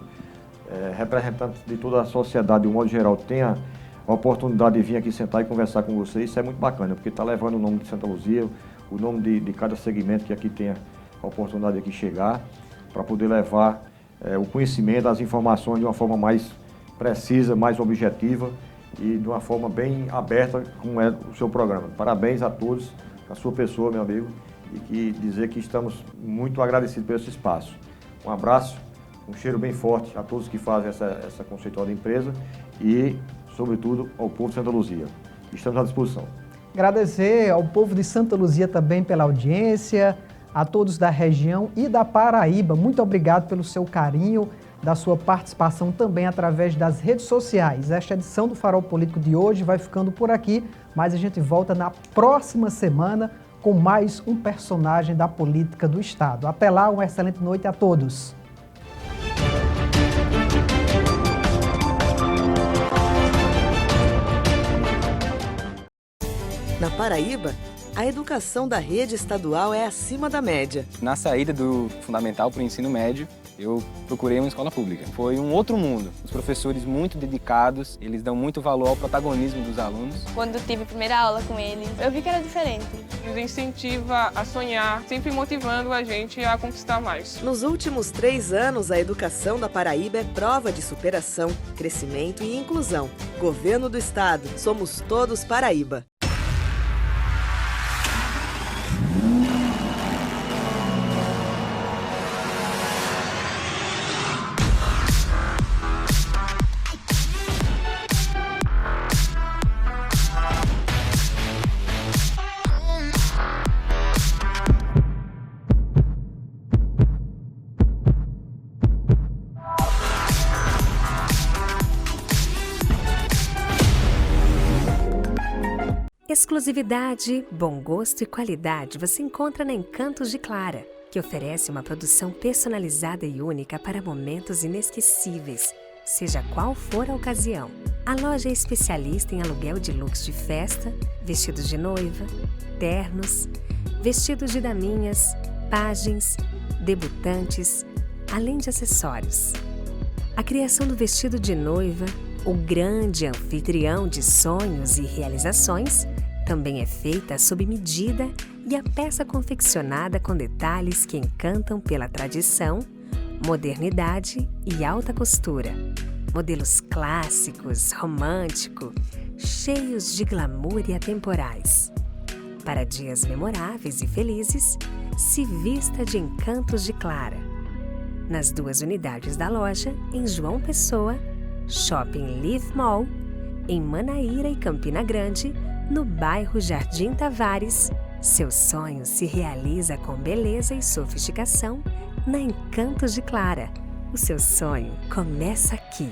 representantes de toda a sociedade, de um modo geral, tenha a oportunidade de vir aqui sentar e conversar com vocês. Isso é muito bacana, porque está levando o nome de Santa Luzia, o nome de cada segmento que aqui tenha a oportunidade de aqui chegar, para poder levar o conhecimento, as informações de uma forma mais precisa, mais objetiva e de uma forma bem aberta, como é o seu programa. Parabéns a todos, a sua pessoa, meu amigo, e dizer que estamos muito agradecidos por esse espaço. Um abraço, um cheiro bem forte a todos que fazem essa conceituada empresa e, sobretudo, ao povo de Santa Luzia. Estamos à disposição. Agradecer ao povo de Santa Luzia também pela audiência, a todos da região e da Paraíba. Muito obrigado pelo seu carinho, da sua participação também através das redes sociais. Esta edição do Farol Político de hoje vai ficando por aqui, mas a gente volta na próxima semana com mais um personagem da política do Estado. Até lá, uma excelente noite a todos. Na Paraíba, a educação da rede estadual é acima da média. Na saída do fundamental para o ensino médio, eu procurei uma escola pública. Foi um outro mundo. Os professores muito dedicados, eles dão muito valor ao protagonismo dos alunos. Quando tive a primeira aula com eles, eu vi que era diferente. Nos incentiva a sonhar, sempre motivando a gente a conquistar mais. Nos últimos 3 anos, a educação da Paraíba é prova de superação, crescimento e inclusão. Governo do Estado, somos todos Paraíba. Exclusividade, bom gosto e qualidade você encontra na Encantos de Clara, que oferece uma produção personalizada e única para momentos inesquecíveis, seja qual for a ocasião. A loja é especialista em aluguel de looks de festa, vestidos de noiva, ternos, vestidos de daminhas, pajens, debutantes, além de acessórios. A criação do vestido de noiva, o grande anfitrião de sonhos e realizações, também é feita sob medida e a peça confeccionada com detalhes que encantam pela tradição, modernidade e alta costura. Modelos clássicos, romântico, cheios de glamour e atemporais. Para dias memoráveis e felizes, se vista de Encantos de Clara. Nas 2 unidades da loja, em João Pessoa, Shopping Live Mall, em Manaíra e Campina Grande, no bairro Jardim Tavares, seu sonho se realiza com beleza e sofisticação na Encantos de Clara. O seu sonho começa aqui.